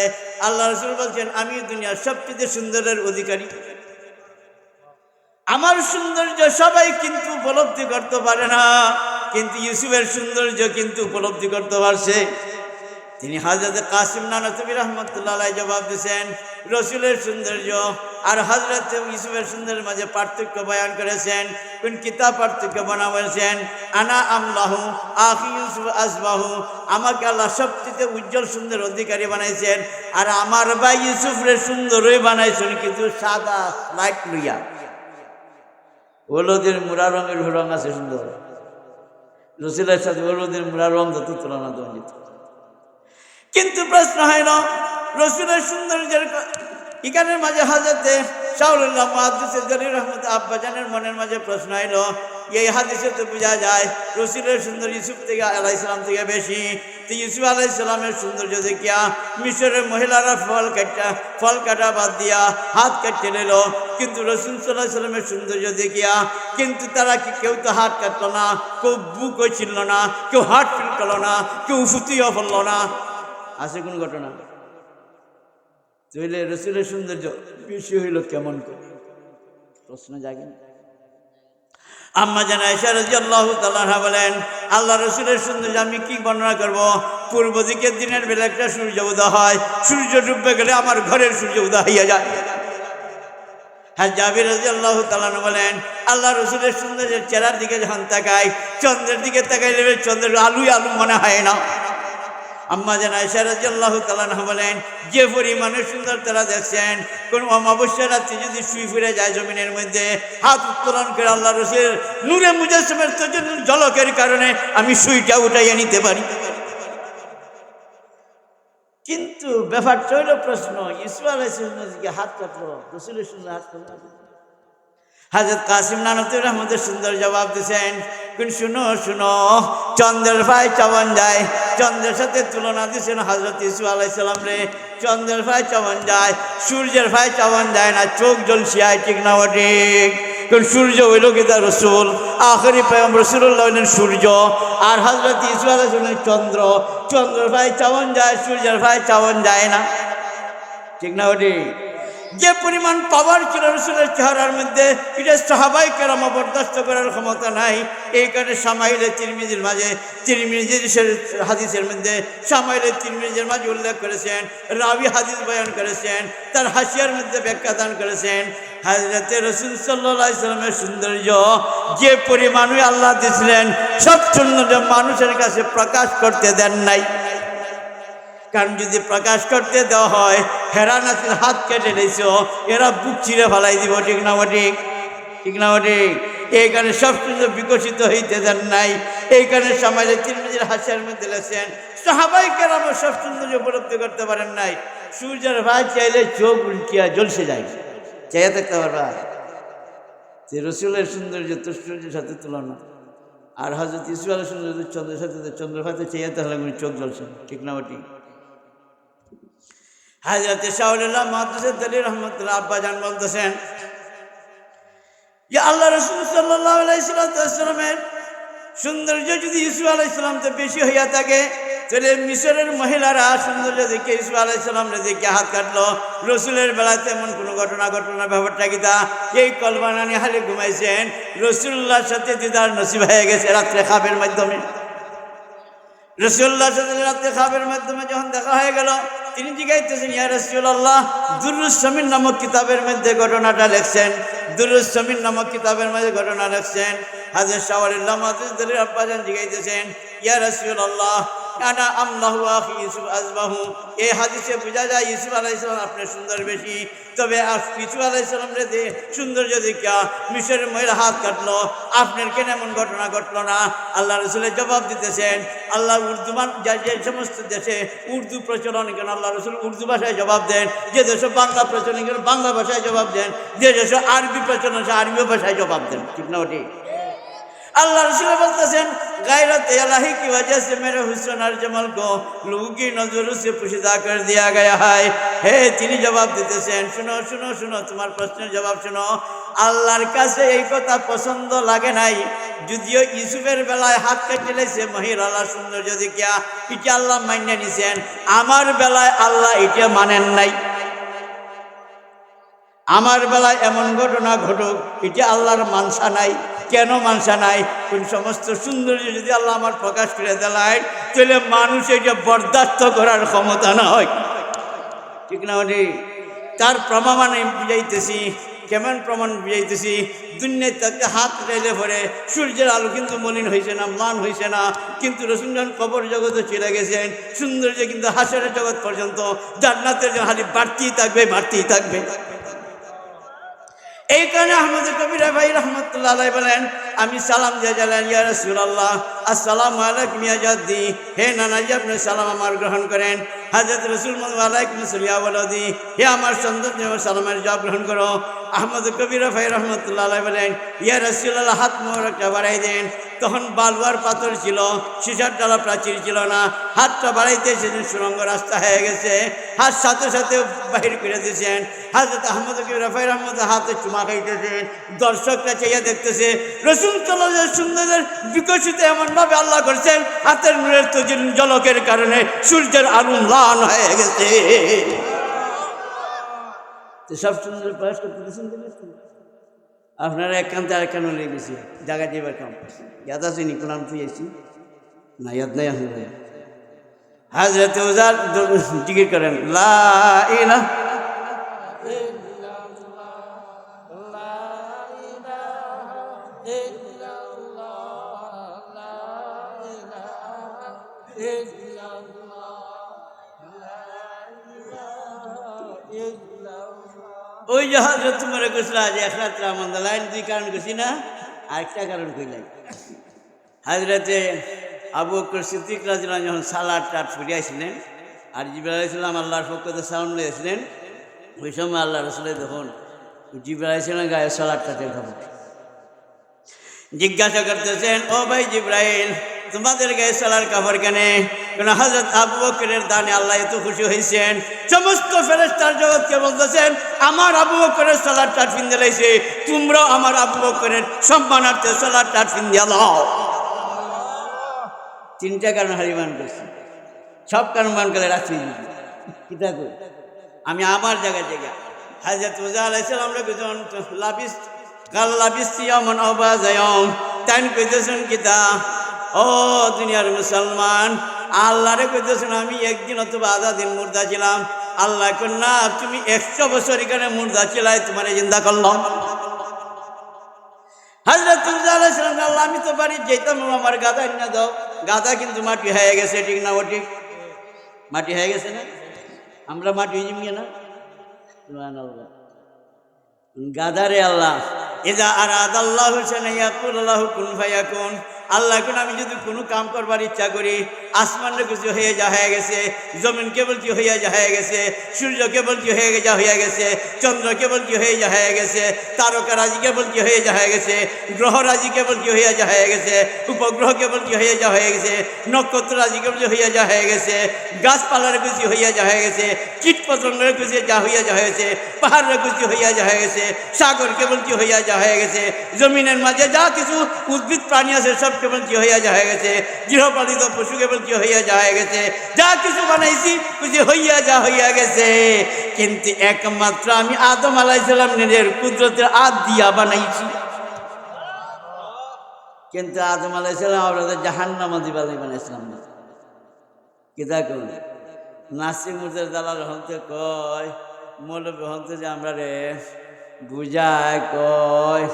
[SPEAKER 1] আল্লাহ রাসূল বলছেন আমি দুনিয়ার সবচেয়ে সুন্দরের অধিকারী। আমার সৌন্দর্য সবাই কিন্তু উপলব্ধি করতে পারে না, কিন্তু ইউসুফের সৌন্দর্য কিন্তু উপলব্ধি করতে পারছে। তিনি হযরত কাসিম নানতুবি রহমতুল্লাহ আলাইহি জবাব দিয়েছেন রসুলের সৌন্দর্য আর হযরত ইউসুফের সৌন্দর্যের মাঝে পার্থক্য বয়ান করেছেন। কোন কিতাব পার্থক্য বানা বলেছেন আনা আমলাহু আখি ইউসুফ আসবাহু, আমাকে আল্লাহ সবচেয়ে উজ্জ্বল সুন্দর অধিকারী বানাইছেন আর আমার ভাই ইউসুফরে সুন্দরই বানাইছেন কিন্তু সাদা লাইট লইয়া, হলুদের মুড়া রঙের রং আছে সুন্দর, রসুলের সাথে হলুদের মুড়া রং যত তুলনা দঞ্জিত। কিন্তু প্রশ্ন হয় না রসুলের সৌন্দর্যের ইকানের মাঝে হযরতে শাউলুল্লাহ মুহাদ্দিস জলিল রহমত আব্বাজানের মনের মাঝে প্রশ্ন হইল এই হাদিসে তো বোঝা যায় রসুলের সৌন্দর্য ইউসুফ থেকে আলাইহিস সালাম থেকে বেশি। তো ইউসুফ আলাইহিস সালামের সৌন্দর্য দেখিয়া মিশরের মহিলারা ফল কাটা বাদ দিয়া হাত কাটতে নিল, কিন্তু রসুল সাল্লাল্লাহু আলাইহি সাল্লামের সৌন্দর্য দেখিয়া কিন্তু তারা কেউ তো হাত কাটলো না, কেউ বুক ছিল না, কেউ হার্ট ফিল করলো না, কেউ ফুটিও পড়লো না। আছে কোন ঘটনা? তাহলে রসুলের সৌন্দর্য বেশি হইল কেমন করে? প্রশ্ন জাগে। আম্মা জান আয়েশা রাদিয়াল্লাহু তাআলা আনহা বলেন আল্লাহ রসুলের সৌন্দর্য আমি কি বর্ণনা করব? পূর্ব দিকের দিনের বেলা একটা সূর্য উদয় হয়, সূর্য ডুববে গেলে আমার ঘরের সূর্য উদয় হইয়া যায়। হ্যাঁ জাবির রাদিয়াল্লাহু তাআলা বলেন আল্লাহ রসুলের সৌন্দর্যের চেহারার দিকে যখন তাকাই চন্দ্রের দিকে তাকাইলে চন্দ্রের আলু আলু মনে হয় না। আম্মা জান আয়েশা রাদিয়াল্লাহু তাআলা আনহা বলেন যে পরিমাণের সুন্দর তারা দেখছেন কোন অমাবস্যার রাত্রে যদি শুই ফিরে যায় জমিনের মধ্যে হাত উত্তোলন করে আল্লাহ রাসূলের নূরে মুজাসসামের ঝলকের কারণে আমি সুইটা উঠাইয়া নিতে পারি। কিন্তু ব্যাপারটা হইল প্রশ্ন ইউসুফ আলাইহিস সালামের দিকে হাত কাটলো, রাসূলের সঙ্গে হাত কাটলো। হযরত কাসিম নানতুবি রহমতের সুন্দর জবাব দিয়েছেন কোন শুনো শুনো চন্দ্রের ভাই চাওয়ান যায়, চন্দ্রের সাথে তুলনা দিয়েছেন হযরত ইউসুফ আলাইহিস সালাম রে। চন্দ্রের ভাই চাওয়ান যায়, সূর্যের ভাই চাওয়ান যায় না, চোখ জ্বলছে আয়, ঠিক না ঠিক? কোন সূর্য হইল কিতা রসুল, আখেরি পয়গম্বর রাসূলুল্লাহ হইলেন সূর্য আর হযরত ইউসুফ আলাইহিস সালাম চন্দ্র। চন্দ্রের ভাই চাওয়ান যায়, সূর্যের ভাই চাওয়ান যায় না, ঠিক না ঠিক? যে পরিমাণ পাওয়ার ছিল রসুলের চেহারার মধ্যে এটা সাহাবায়ে কেরাম বরদাস্ত করার ক্ষমতা নাই। এই কারণে শামাইলে তিরমিজির মাঝে তিরমিজির হাদিসের মধ্যে শামাইলে তিরমিজির মাঝে উল্লেখ করেছেন, রাবি হাদিস বয়ান করেছেন, তার হাসিয়ার মধ্যে ব্যাখ্যা দান করেছেন হযরতে রাসূল সাল্লাল্লাহু আলাইহি সাল্লামের সৌন্দর্য যে পরিমাণই আল্লাহ দিয়েছিলেন সব সৌন্দর্য মানুষের কাছে প্রকাশ করতে দেন নাই। কারণ যদি প্রকাশ করতে দেওয়া হয় হেরা নাসির হাত কেটে নিয়েছ এরা বুক চিরে ফেলাই দিব, ঠিক না ঠিক? ঠিক না ঠিক? এই কারণে সব সুন্দর বিকশিত হইতে দেন নাই। এই কারণে সমাজে তিরমিজির হাসিয়ার মধ্যে লেখেন সাহাবায়ে কেরাম সব সৌন্দর্য উপলব্ধি করতে পারেন নাই। সূর্যের ভাই চাইলে চোখ উল্টিয়া জ্বলসে যায়, চাইয়া থাকতে পারবা যে রসুলের সৌন্দর্য তো সূর্যের সাথে তুলনা। আর হযরত ইউসুফ আলাইহিস সৌন্দর্য চন্দ্রের সাথে চন্দ্রের ভাইতে চাইয়া তাহলে চোখ জ্বলছে, ঠিক না ঠিক? হযরতে শাউলুল্লাহ মুহাদ্দিস জলিল রহমতুল্লাহ আব্বাজান বলতেছেন যে আল্লাহ রাসূল সাল্লাল্লাহু আলাইহি ওয়াসাল্লামের সৌন্দর্য যদি ইউসুফ আলাইহিস সালামতে বেশি হইয়া থাকে তাহলে মিশরের মহিলারা সৌন্দর্য দেখে ইউসুফ আলাইহিস সালামরে দেখে হাত কাটলো। রসুলের বেলাতে এমন কোনো ঘটনা ব্যাপারটা কিতা এই কল্পনা নিয়ে হালে ঘুমাইছেন রসুল্লাহর সাথে দিদার নসিব হয়ে গেছে রাত্রে খাবের মাধ্যমে। রাসূলুল্লাহ সাল্লাল্লাহু আলাইহি ওয়াসাল্লাম খাবের মাধ্যমে যখন দেখা হয়ে গেল, তিনি জিজ্ঞাসা, ইয়া রাসূলুল্লাহ, দুরুস শামিল নামক কিতাবের মধ্যে ঘটনাটা লিখছেন, দুরুস শামিল নামক কিতাবের মধ্যে ঘটনা লিখছেন। হযরত শাওয়ালিল্লাহ মাতুজদের আব্বাজান জিজ্ঞাসেন, ইয়া রাসূলুল্লাহ, কানা আমলাহু আখি ইউসুফ আজবাহু। এই হাদিসে বোঝা যায় ইউসুফ আলাইহিস সালাম আপনার সুন্দর বেশি, তবে ইউসুফ আলাইহিস সালামের যে সৌন্দর্য দেখা মিশরের মহিলা হাত কাটলো, আপনার কেন এমন ঘটনা ঘটলো না? আল্লাহ রসুলের জবাব দিতেছেন, আল্লাহ উর্দুমান যে সমস্ত দেশে উর্দু প্রচলন কেন আল্লাহ রসুল উর্দু ভাষায় জবাব দেন, যে দেশে বাংলা প্রচলন কেন বাংলা ভাষায় জবাব দেন, যে দেশে আরবি প্রচলন সে আরবি ভাষায় জবাব দেন। ঠিক না ওটি? अल्लाह रसूल बोलते गैरत इलाही की वजह से मेरे हुस्न और जमल को लोगों की नजरों से पोशीदा कर दिया गया है। हे তিনি জবাব দিতেছেন, শুনো শুনো শুনো, তোমার প্রশ্নের জবাব শুনো। আল্লাহর কাছে এই কথা পছন্দ লাগে নাই, যদিও ইউসুফের বেলায় হাত কেটে লেছে মহিলার সৌন্দর্য দেখিয়া, এটা আল্লাহ মান্য নিছেন। আমার বেলায় আল্লাহ এটা মানেন নাই। আমার বেলায় এমন ঘটনা ঘটুক, এটা আল্লাহর মানসা নাই। কেন মানসা নাই? কোন সমস্ত সৌন্দর্য যদি আল্লাহ আমার প্রকাশ করে দেয়, তাহলে মানুষ এটা বরদাস্ত করার ক্ষমতা না হয়। ঠিক না? তার প্রমাণ আমি বুঝাইতেছি। কেমন প্রমাণ বুঝাইতেছি? দুনিয়ায় তাকে হাত রেলে ভরে সূর্যের আলো কিন্তু মলিন হয়েছে না, ম্লান হয়েছে না, কিন্তু রাসূল যখন কবর জগতে চলে গেছেন, সৌন্দর্য কিন্তু হাসরের জগৎ পর্যন্ত জান্নাতের জন্য খালি বাড়তেই থাকবে, বাড়তেই থাকবে। এই কারণে আহমদ কবির ভাই রহমতুল্লাহ আলাইহি বলেন, আমি সালাম দিয়ে গেলেন, ইয়া রাসূলুল্লাহ আসসালামু আলাইকুম ইয়া জাদ্দি, হে নানাজি আপনার সালাম আমার গ্রহণ করেন। হযরত রাসূল ওয়ালাইকুম আসসালাম ইয়া ওয়ালাদি, হে আমার সন্তান আমার সালামের জবাব গ্রহণ করো। আহমদ কবির ভাই রহমতুল্লাহ আলাইহি বলেন, ইয়া রাসূলুল্লাহ হাত মোবারকটা বাড়াই দেন। তখন বালুয়ার পাথর ছিল, সীসার ডালা প্রাচীর ছিল না। হাতটা বাড়াইতে সেদিন সুরঙ্গ রাস্তা হয়ে গেছে, হাত সাথে সাথে বাহির করে দিয়েছেন। হযরত আহমদ কবির ভাই রহমত হাতে চুমা খাইতেছেন, দর্শকরা চাইয়া দেখতেছে। রাসূল সাল্লাল্লাহু আলাইহি ওয়াসাল্লামের বিকশিত এমনভাবে আল্লাহ করছেন, হাতের নূরের ঝলকের কারণে সূর্যের আলো ম্লান হয়ে গেছে। সব সুন্দর প্রয়াস করতেছেন। আপনারা একান্তে আর কেন লেগেছি জায়গা যাবার কাম ইয়াদ আছে নি? কোন আমি এসেছি না, ইয়াদ নাই। আসলে হাজরত উজার জিকির করেন, লা ইলাহা ওই যে হজরত তোমার কইছিল যে একরাত রহমান লাইন, দুই কারণ কইছি না, আরেকটা কারণ কইলাই। হজরতে আবু বকর সিদ্দিক রাদিয়াল্লাহু আনহু যখন সালাত টাট ফুরিয়েছিলেন আর জিবরাইল আলাইহিস সালাম আল্লাহর পক্ষ থেকে সাউন্ড লইছিলেন, ওই সময় আল্লাহ রাসূল যখন জিবরাইল আলাইহিস সালাম গায়ে সালাত টাটের খবর জিজ্ঞাসা করতেছেন, ও ভাই জিবরাইল, তোমাদের গায়ে সালার কাপড় কেন? কেন হযরত আবু বকরের দানে আল্লাহ এত খুশি হয়েছেন, সমস্ত ফেরেশতার জগৎকে বলতেছেন আমার আবু বকরের সালার টাট পিন্দে লাইছে, তোমরাও আমার আবু বকরের সম্মানার্থে সালার টাট পিন্দে দাও। তিনটা কারণ হারিমান করছি, সব কারণ মান করে রাখছি কি থাকো। আমি আমার জায়গা হযরত মুসা আলাইহিস সালাম লাবিস কাল লাবিস ইয়ামান আবাজায়ম তাই কইতেছেন কিতা, ও দুনিয়ার মুসলমান, আল্লাহরে কইতেছেন আমি একদিন অথবা আধা দিন মুর্দা ছিলাম। আল্লাহ কন না, তুমি 100 বছর এখানে মুর্দা ছিলাই, তোমার জিন্দা করলাম। হযরত মুসা আলাইহিস সালাম, আল্লাহ আমি তো বাড়ি যেতাম, আমার গাদা এনে দাও। গাদা কিন্তু মাটি হয়ে গেছে, ঠিক না? ঠিক মাটি হয়ে গেছে না? আমরা মাটি হয়ে যাবি না? সুবহানাল্লাহ। গাদারে আল্লাহ ইজা আরাদাল্লাহু শাইআন ইয়াকুলু লাহু কুন ফায়াকুন। আল্লাহ কোন আমি যদি কোনো কাম করবার ইচ্ছা করি, আসমানে কিছু হয়ে গেছে, জমিনকে বলছি হয়ে গেছে, সূর্যকে বলছি হয়ে গেছে, চন্দ্রকে বলছি হয়ে গেছে, তারকারাজিকে বলছি হয়ে গেছে, গ্রহরাজিকে বলছি হয়ে গেছে, উপগ্রহকে বলছি হয়ে গেছে, নক্ষত্ররাজিকে বলছি হয়ে গেছে, গাছপালার কিছু হয়ে গেছে, কীট পতঙ্গের কিছু যা হয়ে গেছে, পাহাড়ের কিছু হয়ে গেছে, সাগরকে বলছি হয়ে গেছে, জমিনের মাঝে যা কিছু উদ্ভিদ প্রাণী আছে সব কেবল কি হইয়া যায় গেছে, গৃহপালিত পশু কেবল কি হইয়া যায় গেছে, যা কিছু বানাইছি কিছু হইয়া গেছে। কিন্তু একমাত্র আমি আদম আলাইহিস সালাম নিজের কুদরতের হাত দিয়া বানাইছি। কিন্তু আদম আলাইহিস সালাম আমরা জাহান্নাম দিবালাই বানাইছিলাম না। কিতা কোন নাসিক মুর্দের দালাল হতে কয় মৌলবী হতে যে আমরা রে বুঝায় কয়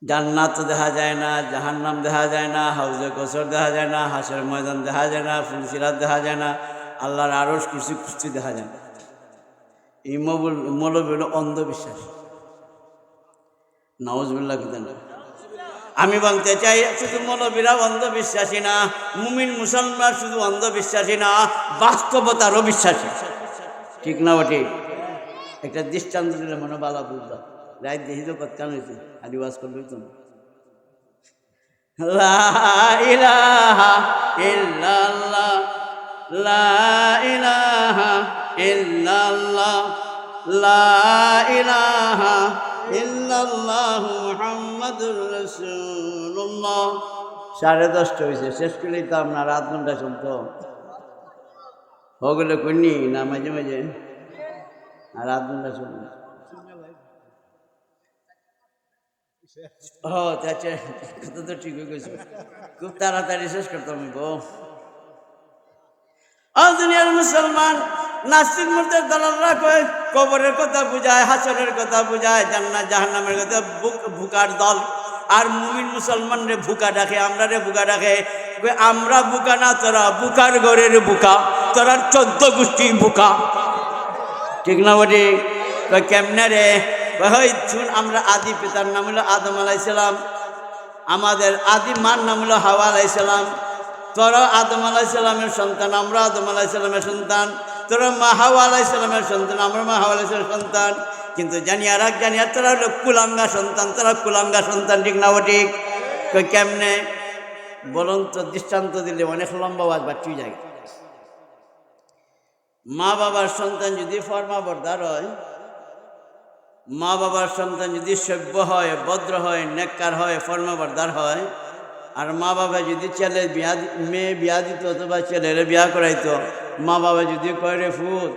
[SPEAKER 1] জান্নাত দেখা যায় না, জাহান্নাম দেখা যায় না, হাউজে কসর দেখা যায় না, হাসের ময়দান দেখা যায় না, ফুলসিরাত দেখা যায় না, আল্লাহর আরশ কিছু দেখা যায় না। এই মৌলবী হলো অন্ধবিশ্বাস। নাউজুবিল্লাহ কিতা না। আমি বলতে চাই শুধু মৌলবীরা অন্ধবিশ্বাসী না, মুমিন মুসলমান শুধু অন্ধবিশ্বাসী না, বাস্তবতারও বিশ্বাসী। ঠিক না ঠিক? একটা দৃষ্টান্ত দিলে মনে বালা বুঝলাম। রাত দেখি তো কতক্ষণ হয়েছে, আদিবাস করলেই তো লা ইলাহা ইল্লাল্লাহ, লা ইলাহা ইল্লাল্লাহ, লা ইলাহা ইল্লাল্লাহ মুহাম্মাদুর রাসূলুল্লাহ। 10:30 হয়েছে, শেষ করলেই তো আপনার 8 ঘন্টা চলতো। হগলে কইনি না মাঝে মাঝে আর 8 ঘন্টা চলবে। ও আচ্ছা, কথা তো ঠিক হয়ে গেছে, খুব তাড়াতাড়ি শেষ করতাম আমি গো। দুনিয়ার মুসলমান নাস্তিক মুর্দের দালালরা কয় কবরের কথা বুঝায়, হাসরের কথা বুঝায়, জান্নাত জাহান্নামের কথা ভুকার দল। আর মুমিন মুসলমান রে ভুকা ডাকে, আমরা রে ভুকা ডাকে। আমরা বুকা না, তোরা বুকার ঘরের বুকা, তোরা 14 গোষ্ঠী বুকা। ঠিক না বলি? কেমনে রে? শুন, আমরা আদি পিতার নাম হলো আদম আলাইসালাম, আমাদের আদি মার নাম হলো হাওয়া আলাইসালাম। তোরা আদম আলাইসালামের সন্তান, আমরা আদম আলাইসালামের সন্তান। তোরা মা হাওয়া আলাইসালামের সন্তান, আমরা মা হাওয়া আলাইসালামের সন্তান। কিন্তু জানিয়া রাখ, জানিয়া তোরা হলো কুলাঙ্গা সন্তান, তোরা কুলাঙ্গা সন্তান। ঠিক না ঠিক? কেমনে বলুন তো? দৃষ্টান্ত দিলে অনেক লম্বা বাজ বাচ্চি যায়। মা বাবার সন্তান যদি ফরমা বরদার হয়, মা বাবার সন্তান যদি সভ্য হয়, ভদ্র হয়, নেককার হয়, ফরমা বরদার হয়, আর মা বাবা যদি মেয়ে বিয়া দিত অথবা ছেলেরে বিয়া করাইতো, মা বাবা যদি কয় রে ফুত,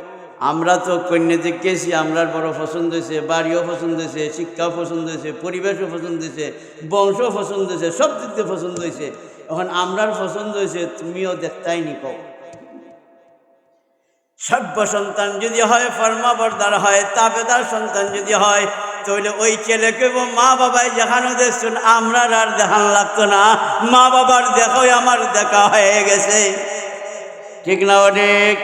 [SPEAKER 1] আমরা তো কন্যা দেখেছি, আমরার বড় পছন্দ হয়েছে, বাড়িও পছন্দ হয়েছে, শিক্ষাও পছন্দ হয়েছে, পরিবেশও পছন্দ হয়েছে, বংশও পছন্দ হয়েছে, সব দিক দিয়ে পছন্দ হয়েছে, এখন আমরার পছন্দ হয়েছে, তুমিও দেখতাই নি কও। সভ্য সন্তান যদি হয়, ফরমা বরদার হয়, তাবেদার সন্তান যদি হয়, তাহলে ওই ছেলেকে মা বাবাই দেখানো দেখছেন, আমরা আর দেখান লাগতো না, মা বাবার দেখাই আমার দেখা হয়ে গেছে। ঠিক না ঠিক?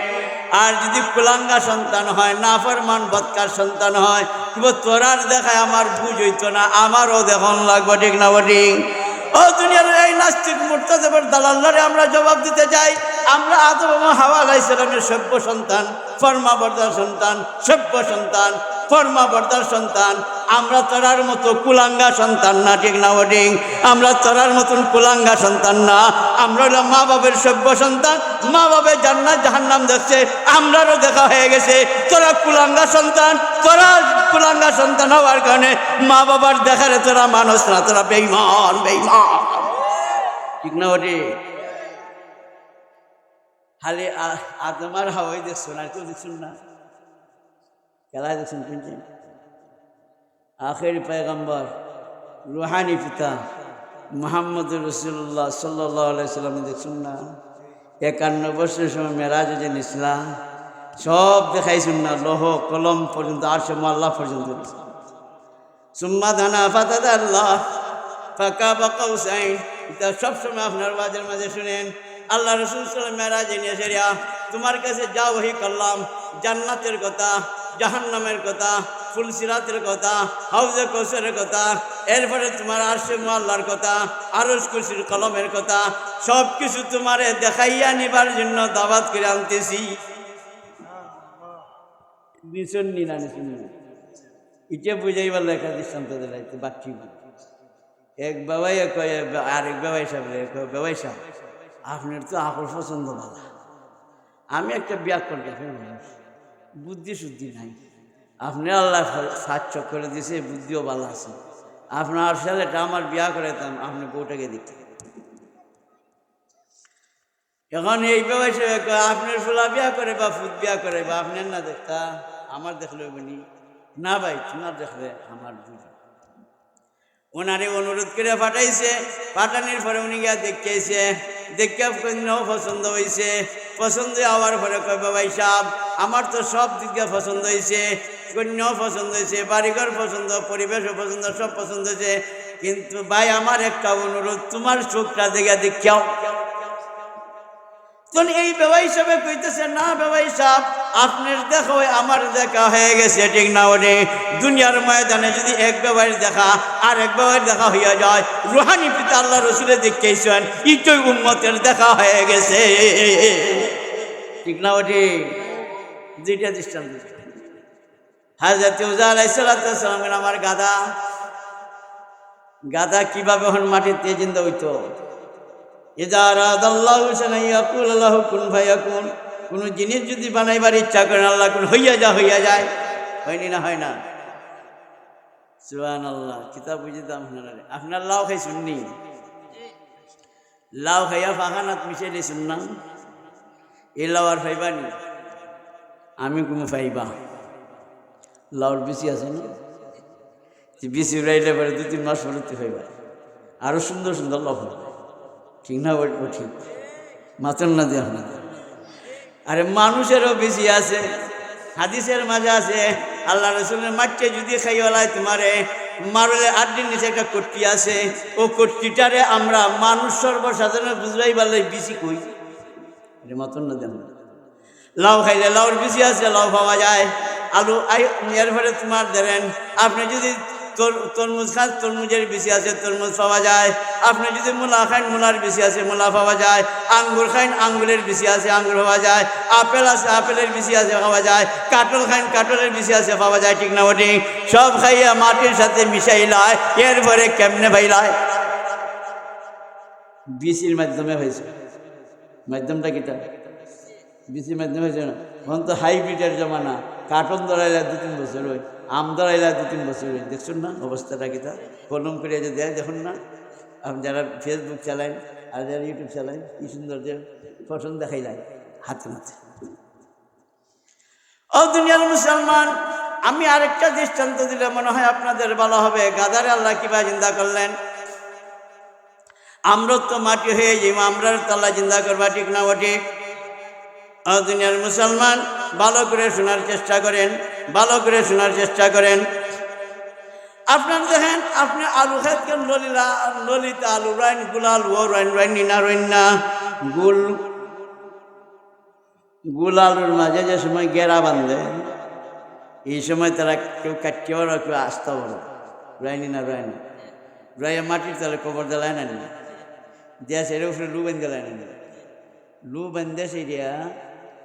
[SPEAKER 1] আর যদি কুলাঙ্গা সন্তান হয়, নাফরমান বদকার সন্তান হয়, তোরার দেখায় আমার বুঝ হইতো না, আমারও দেখন লাগবে। ঠিক না ঠিক? ও দুনিয়ার এই নাস্তিক মুর্তাদের দালালরে আমরা জবাব দিতে চাই, আমরা আদম এবং হাওয়া আলাইহিসসালামের সভ্য সন্তান, ফরমা বরদার সন্তান, সভ্য সন্তান, ফরমা বরদার সন্তান। আমরা তোরার মতো কুলাঙ্গা সন্তান না। ঠিক না ঠিক? আমরা তোরার মতন কুলাঙ্গা সন্তান না, আমরা হলো মা বাবার সভ্য সন্তান। মা বাবার জান্নাত জাহান্নাম দেখছে, আমরারও দেখা হয়ে গেছে। তোরা কুলাঙ্গা সন্তান, তোরা কুলাঙ্গা সন্তান হওয়ার কারণে মা বাবার দেখারে তোরা মানুষ না, তোরা বেঈমান বেঈমান। ঠিক না ঠিক? খালি আদম আর হাওয়াই দেখছো না, কেউ দেখছুন না, খেলায় দেখছেন শুনছেন? আখেরি পয়গম্বর, রুহানি পিতা মুহাম্মদুর রাসূলুল্লাহ সাল্লাল্লাহু আলাইহি সাল্লাম দেখছুন না? 51 বছরের সময় মেরাজে যে নিসলা, সব দেখাইছুন না, লৌহ কলম পর্যন্ত, আরশে মুআল্লা পর্যন্ত। সুম্মা দানা ফাতাদাল্লাহ ফাকাবা কাউসাইন, এটা সবসময় আপনার ওয়াজের মাঝে শুনেন। আল্লাহ রাসূল সাল্লাল্লাহু আলাইহি ওয়াসাল্লাম মেরাজে নিয়ে সেরিয়া তোমার কাছে যা ওহী করলাম, জান্নাতের কথা, জাহান্নামের কথা, ফুলসিরাতের কথা, হাউজে কৌসারের কথা, এরপরে তোমার আরশে মুআল্লার কথা, আরশ কুরসির কলমের কথা, সব কিছু তোমারে দেখাইয়া নিবার জন্য দাওয়াত করে আনতেছি। নিশুন না নিশুন, এটা বুঝাইবার লেখা দৃষ্টান্ত দিলাইতে বাকি। এক বাবাই কয় আরেক বাবাই সাহেব, বাবাই সাহেব আপনার তো আকল পছন্দ ভালো, আমি একটা বিয়া করতে বুদ্ধি শুদ্ধি নাই, আপনি আল্লাহ সাহায্য করে দিয়েছে, বুদ্ধিও ভালো আছে, আপনার ছেলেটা আমার বিয়া করাইতাম, আপনি বউটাকে দিতেন। এখন এই বাবাই সাহেব আপনার ফুলা বিয়া করে বা ফুট বিয়া করে বা আপনার না দেখতা আমার দেখলে বলি না ভাই, তোমার দেখলে আমার বুঝি। ওনারে অনুরোধ করে পাঠাইছে। পাঠানোর পরে উনি গিয়া দেখেছে, দেখে কন্যাও পছন্দ হয়েছে। পছন্দ হওয়ার পরে কয় ভাই সাহেব আমার তো সব দিক দিয়ে পছন্দ হয়েছে, কন্যাও পছন্দ হয়েছে, বাড়িঘর পছন্দ, পরিবেশও পছন্দ, সব পছন্দ হয়েছে, কিন্তু ভাই আমার একটা অনুরোধ, তোমার চোখটা দেখে দেখাও। তখন এই বেবাই হিসাবে কইতেছে, না বেবাই সাহেব আপনার দেখা হয় আমার দেখা হয়ে গেছে, ঠিক না? ওরে দুনিয়ার ময়দানে যদি এক বেবাইয়ের দেখা আর এক বেবাইয়ের দেখা হইয়া যায়, রুহানি পিতা আল্লাহ রসুলে দেখেছেন ইটই উম্মতের দেখা হয়ে গেছে, ঠিক না? ওরে দুইটা দৃষ্টান্ত। হযরত উযা আলাইহিস সালামের আমার গাদা কিভাবে হন মাটিতে জিন্দা হইতো। ইযা আরাদাল্লাহু শাইআন ইয়াকুলু লাহু কুন ফায়াকুন। কোন জিনিস যদি বানাইবার ইচ্ছা করেন আল্লাহ কোন হইয়া যায়, হয়নি না? হয় না? সুবহানাল্লাহ। কিতাব বুঝিতাম আপনার লাউ খাই শুননি, লাউ খাইয়া ফাখানাত মিশে দিয়ে শুনলাম, এই লাউ আর ফাইবানি, আমি কোনো ফাইবা লাউর বিচি আছে না, বিচি উড়াইলে পরে 2-3 মাস পরে ফাইবা, আরো সুন্দর সুন্দর লাউ হয়, ঠিক না? ও ঠিক মাতন না দিয়ে আপনার। আরে মানুষেরও বেশি আছে, হাদিসের মাঝে আছে আল্লাহ রসুলের মাঠে যদি খাইওয়ালায় তোমারে মারলে 8 দিন নিচে একটা কট্টি আছে, ও কট্টিটারে আমরা মানুষ সর্বসাধারণ বুঝবাই পারলে বেশি কই, আরে মাতন না দেন। লাউ খাইলে লাউর বেশি আছে, লাউ পাওয়া যায়। আলু এর ফলে তোমার ধরেন আপনি যদি তরমুজ খান তরমুজের বেশি আছে, তরমুজ পাওয়া যায়। আপনি যদি মূলা খান মূলার বেশি আছে, মূলা পাওয়া যায়। আঙ্গুর খান আঙ্গুরের বেশি আছে, আঙ্গুর পাওয়া যায়। আপেল আছে আপেলের বেশি আছে, পাওয়া যায়। কাটল খান কাটলের বেশি আছে, পাওয়া যায়, ঠিক না? ওটি সব খাইয়া মাটির সাথে মিশাইলায়, এরপরে কেমনে ভাইলায়? বিচির মাধ্যমে হয়েছে। মাধ্যমটা কিটা? বিচির মাধ্যমে হয়েছে না? এখন তো হাইব্রিডের জমানা, কাটন ধরাইলা 2-3 বছর হয়, আম ধরাইলা 2-3 বছর হয়, দেখছেন না অবস্থাটা কিটা? কলম করে যে দেয় দেখুন না, আপনি যারা ফেসবুক চালান আর যারা ইউটিউব চালান কি সুন্দর যে ফসল দেখাইলাই হাতে নাতে। ও দুনিয়ার মুসলমান, আমি আরেকটা দৃষ্টান্ত দিলে মনে হয় আপনাদের ভালো হবে। গাদারে আল্লাহ কিভাবে জিন্দা করলেন? আমরা তো মাটি হয়ে যাই, আমরা তো আল্লাহ জিন্দা করবা, ঠিক না? ওটি দুনিয়ার মুসলমান ভালো করে শোনার চেষ্টা করেন, ভালো করে শোনার চেষ্টা করেন। আপনার দেখেন আপনি আলু খেতেন, ললিতা আলু রাইন, গুলাল ও রাইন, রাইনি না রইন না, গুল আলুর মাঝে যে সময় গেরা বাঁধে, এই সময় তারা কেউ কাটিয়েও না, কেউ আসতে বলো রাইনি না রাইন, রাইয়া মাটির তাহলে কবর দেলায় না দেয়া, সেটা উপরে লু বেঁধে দেলায় না, লু বেঁধে সেটা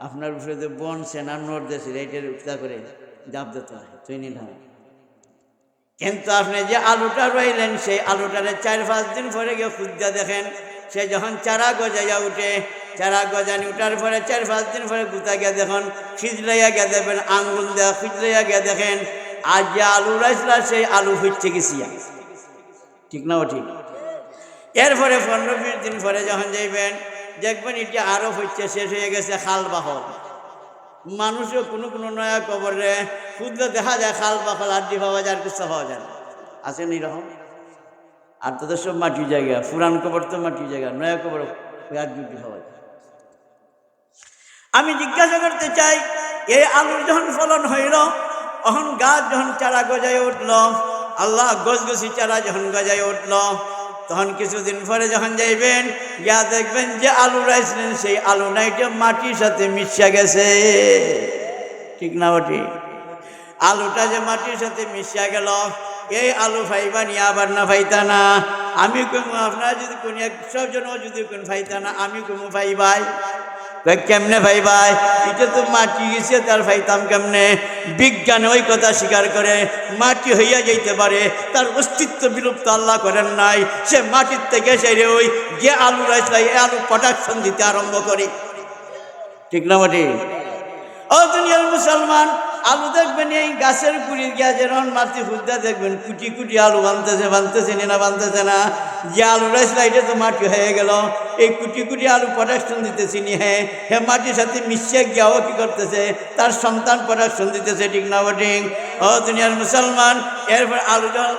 [SPEAKER 1] আপনার উপরে যে বন সেনা নোট দেশে এইটার উঠা করে জাপ দিতে হয়, তৈরি না। কিন্তু আপনি যে আলুটা রইলেন, সেই আলুটারে 4-5 দিন পরে গিয়ে খুঁজা দেখেন, সে যখন চারা গজাইয়া উঠে, চারা গজানি উঠার পরে 4-5 দিন পরে গুতা গিয়া দেখুন, খিজলাইয়া গিয়া দেখবেন, আঙ্গুল দেওয়া খিজলাইয়া গিয়া দেখেন আর যে আলু রাইছিলা সেই আলু হচ্ছে গেছিয়া, ঠিক না? ঠিক। এরপরে 15-20 দিন পরে যখন যাইবেন দেখবেন এটা আরো হচ্ছে, শেষ হয়ে গেছে খাল বাহল। মানুষও কোনো কোনো নয়া কবরে খুঁজলে দেখা যায় খাল বাহল, আড্ডি পাওয়া যায়, আর কিছু পাওয়া যায় না, আসেন এরকম। আর তাদের সব মাটি জায়গা, পুরান কবর তো মাটি জায়গা, নয়া কবর আড্ডি পাওয়া যায়। আমি জিজ্ঞাসা করতে চাই, এই আলুর যখন ফলন হইল, তখন গাছ যখন চারা গজায় উঠল, আল্লাহ গছগছি চারা যখন গজায় উঠল, তখন কিছুদিন পরে যখন যাইবেন গিয়া দেখবেন যে আলু রাইছিলেন সেই আলু নাইটা মাটির সাথে মিশিয়া গেছে, ঠিক না? ওটি আলুটা যে মাটির সাথে মিশিয়া গেল, এই আলু ফাইবা নিয়ে আবার না ফাইতা না? আমি কমু আপনারা যদি কোন সবজন যদি কোন ফাইতা না, আমি কমু ফাইবাই। কেমনে ভাই এটা তো মাটি গেছে, তার ফাইতাম কেমনে? বিজ্ঞানে ওই কথা স্বীকার করে, মাটি হইয়া যাইতে পারে, তার অস্তিত্ব বিলুপ্ত আল্লাহ করেন নাই। সে মাটির থেকে সেরে ওই যে আলু রাইসলাই এই আলু প্রোডাকশন দিতে আরম্ভ করে, ঠিক না? মাটি ও দুনিয়ার মুসলমান, আলু দেখবেন এই গাছের গুড়ি গিয়া যেমন মাটি ফুটতে দেখবেন কুটি কুটি আলু বানতেছে না বানতেছে না? যে আলু রাইসলা এটা তো মাটি হয়ে গেল, এই কুটি কুটি আলু প্রোডাকশন দিতেছি নি, হ্যাঁ মাটির সাথে মিশিয়ে গিয়াও কি করতেছে, তার সন্তান প্রোডাকশন দিতেছে, ঠিক না? ঠিক। ও দুনিয়ার মুসলমান, এরপর আলু যখন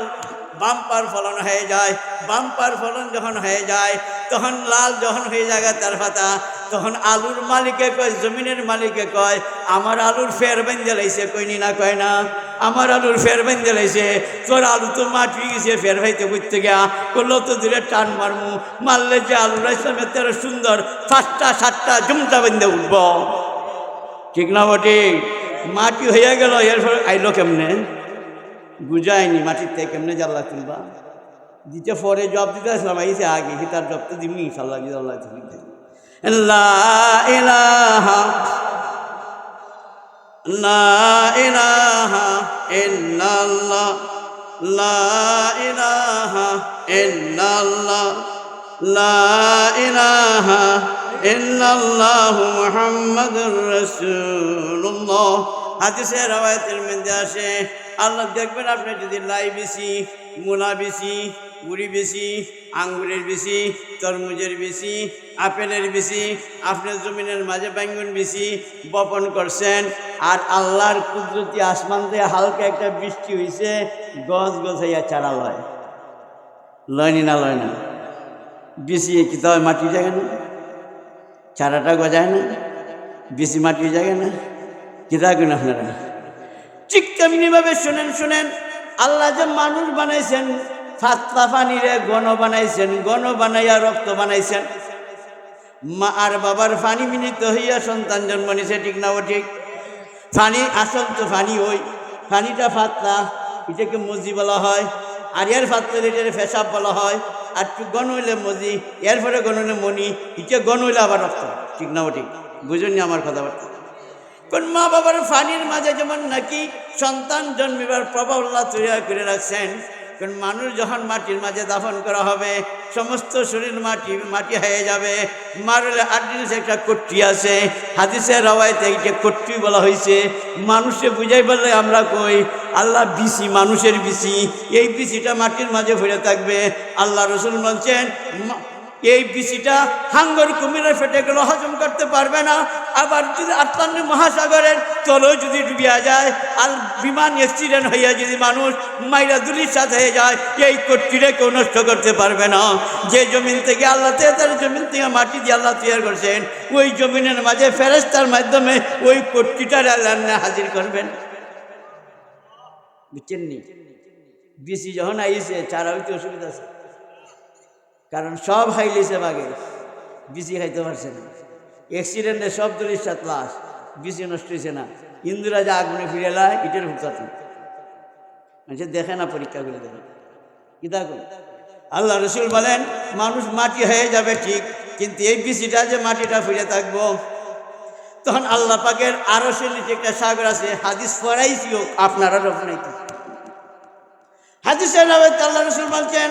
[SPEAKER 1] বাম্পার ফলন হয়ে যায়। বাম্পার ফলন যখন হয়ে যায়, তখন লাল যখন হয়ে যায় তার পাতা, তখন আলুর মালিকে কয়, জমিনের মালিকে কয়, আমার আলুর ফের বেঁধে লাইছে। কইনি না? কয় না? আমার আলুর ফের বেঁধে লাইছে। তোর আলু তো মাটি গেছে, ফের ভাইতে করতে গিয়া করলো তো দূরে টান মারমু, মারলে যে আলুর ইসলামের তেরো সুন্দর 5টা 7টা জুমটা বেঁধে উঠব। ঠিক না বটে? মাটি হইয়া গেল, এরপর আইলো কেমনে? বুঝায়নি মাটির থেকে কেমনে জাল্লা তুলবা দিতে। পরে জব দিতে আসলাম, আইসে আগে কি তার জব তো দিবনি ইনশাল্লাহ। আল্লাহ তুলতে লা ইলাহা লা ইলাহা ইল্লাল্লাহ লা ইলাহা ইল্লাল্লাহ লা ইলাহা ইল্লাল্লাহু মুহাম্মাদুর রাসূলুল্লাহ। হাদিসে রওয়ায়াতের মধ্যে আসে, আল্লাহ দেখবেন আপনি যদি লাই বেশি, মূলা বেশি, গুড়ি বেশি, আঙ্গুরের বেশি, তরমুজের বেশি, আপেলের বেশি, আপনার জমিনের মাঝে বেঙ্গন বেশি বপন করছেন, আর আল্লাহর কুদরতি আসমান দিয়ে হালকা একটা বৃষ্টি হয়েছে, গছ গছ হইয়া চারা লয়। লয়নি না? লয় না? বেশি কি তবে মাটি জায়গা না? চারাটা গজায় না? বেশি মাটি জায়গা না? কি থাকুন আপনারা ঠিক তেমনিভাবে শোনেন। শোনেন, আল্লাহ যে মানুষ বানাইছেন, ফাতলা পানিরে গণ বানাইছেন, গণ বানাইয়া রক্ত বানাইছেন। মা আর বাবার পানি মিলিত হইয়া সন্তান জন্ম নিছে। ঠিক না? ঠিক। পানি আসল তো পানি, ওই পানিটা ফাতলা, এটাকে মজি বলা হয়। আর এর ফাতলা এটার পেশাব বলা হয়। আর একটু গণ হইলে মজি, এরপরে গণ হইলে মনি, এটা গণ হইলে আবার রক্ত। ঠিক না? ঠিক। বুঝুন আমার কথাবার্তা। কোন মা বাবার পানির মাঝে যেমন নাকি সন্তান জন্মিবার প্রভাব আল্লাহ তৈরি করে রাখছেন, কোন মানুষ যখন মাটির মাঝে দাফন করা হবে, সমস্ত শরীর মাটি হয়ে যাবে। মারলে 8 জিনিস একটা কট্টি আছে, হাদিসের রওয়ায়াতে এইটা কট্টি বলা হয়েছে। মানুষে বুঝাই বললে আমরা কই আল্লাহ বিসি, মানুষের বিসি, এই বিসিটা মাটির মাঝে ভরে থাকবে। আল্লাহ রসুল বলছেন, এই বিচিটা হাঙ্গর কুমিরের ফেটে গেলে হজম করতে পারবে না। আবার যদি আটলান্টিক মহাসাগরের তলেও যদি ডুবিয়া যায়, আর বিমান অ্যাক্সিডেন্ট হইয়া যদি মানুষ মাইরা দুলির সাথে হয়ে যায়, এই কট্টিটা কেউ নষ্ট করতে পারবে না। যে জমিন থেকে আল্লাহ তার জমিন থেকে মাটি দিয়ে আল্লাহ তৈরি করছেন, ওই জমিনের মাঝে ফেরেশতার মাধ্যমে ওই কট্টিটার আল্লাহ হাজির করবেন। বুঝছেন নি? বিচি যখন আইছে চারা হইতে অসুবিধা আছে, কারণ সব হাইলিছে বাগে, বিচি খাইতে পারছে না। অ্যাক্সিডেন্টে সব দলির সাথে লাশ, বিচি নষ্ট হয়েছে না। ইন্দুরা যা আগুনে ফিরে এলায় ইটের হুকাতে মানুষের দেখে না, পরীক্ষা করে দেখে কি দেখো। আল্লাহ রসুল বলেন, মানুষ মাটি হয়ে যাবে ঠিক, কিন্তু এই বিচিটা যে মাটিটা ফিরে থাকবো, তখন আল্লাহ পাকের আরশের নিচে একটা সাগর আছে। হাদিস পড়াইছিও আপনারা রফনাইতে হাদিসের আল্লাহ রসুল বলছেন,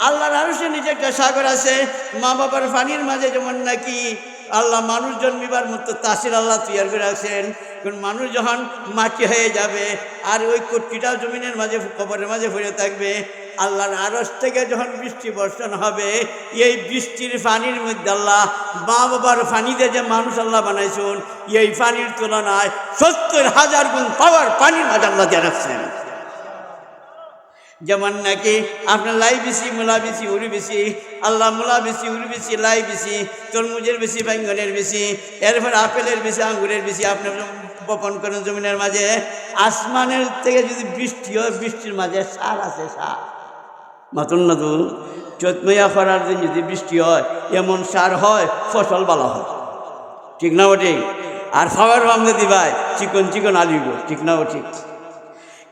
[SPEAKER 1] আল্লাহর আরশের নিচে একটা সাগর আছে। মা বাবার পানির মাঝে যেমন নাকি আল্লাহ মানুষ জন্মিবার মতো তাসির আল্লাহ তৈরি করে রাখছেন। কারণ মানুষ যখন মাটি হয়ে যাবে, আর ওই কট্টিটাও জমিনের মাঝে কবরের মাঝে ভরে থাকবে, আল্লাহর আরশ থেকে যখন বৃষ্টি বর্ষণ হবে, এই বৃষ্টির পানির মধ্যে আল্লাহ মা বাবার পানিতে যে মানুষ আল্লাহ বানাইছেন, এই পানির তুলনায় 70,000 গুণ পাওয়ার পানির মাঝে আল্লাহ দিয়ে রাখছেন। যেমন নাকি আপনার লাই বেশি, মূলা বেশি, উড়ি বেশি, আল্লাহ মূলা বেশি, উড়ি বেশি, লাই বেশি, তরমুজের বেশি, বেঙ্গনের বেশি, এরপর আপেলের বেশি, আঙ্গুরের বেশি আপনি বপন করেন জমিনের মাঝে। আসমানের থেকে যদি বৃষ্টি হয়, বৃষ্টির মাঝে সার আছে, সার মাতুন না তো চৈতময়া করার দিন যদি বৃষ্টি হয়, এমন সার হয় ফসল ভালো হয়। ঠিক না? ঠিক। আর খাবার বামনে দিবাই চিকন চিকন আলিব। ঠিক না? ঠিক।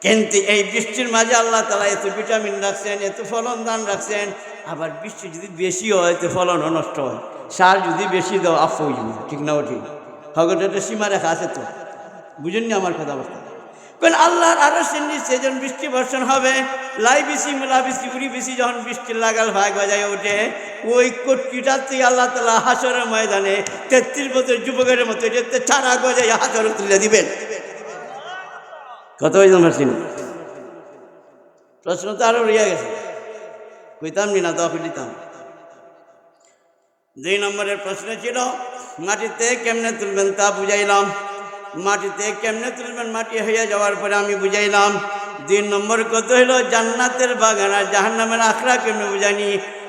[SPEAKER 1] কিন্তু এই বৃষ্টির মাঝে আল্লাহ তাআলা এত ভিটামিন রাখছেন, এত ফলন দান রাখছেন। আবার বৃষ্টি যদি বেশি হয় তো ফলনও নষ্ট হয়। সার যদি বেশি দাও আফ হয়ে যাবে। ঠিক না? ঠিক। হগটা সীমা রেখা আছে তো, বুঝেননি আমার কথাবার্তা? কারণ আল্লাহর আরশের নিচে যখন বৃষ্টি বর্ষণ হবে, লাই বেশি, মূলা বেশি, উড়ি বেশি যখন বৃষ্টির লাগাল ভাগ বাজায় ওঠে, ওই কট্টিটার থেকে আল্লাহ তাআলা হাসরের ময়দানে 33 বছর যুবকের মতো এটাতে ছাড়া গজায় হাসরে তুলে দিবেন। কত হয়েছেন পারছি না? প্রশ্ন তো আরো রইয়া গেছে, কইতাম নি না তো দিতাম। 2 নম্বরের প্রশ্ন ছিল মাটিতে কেমনে তুলবেন, তা বুঝাইলাম। মাটিতে কেমনে তুলবেন মাটি হয়ে যাওয়ার পরে আমি বুঝাইলাম। 2 নম্বর কত হইলো জান্নাতের বাগান আর জাহান্নামের আখড়া কেমনে বুঝানি।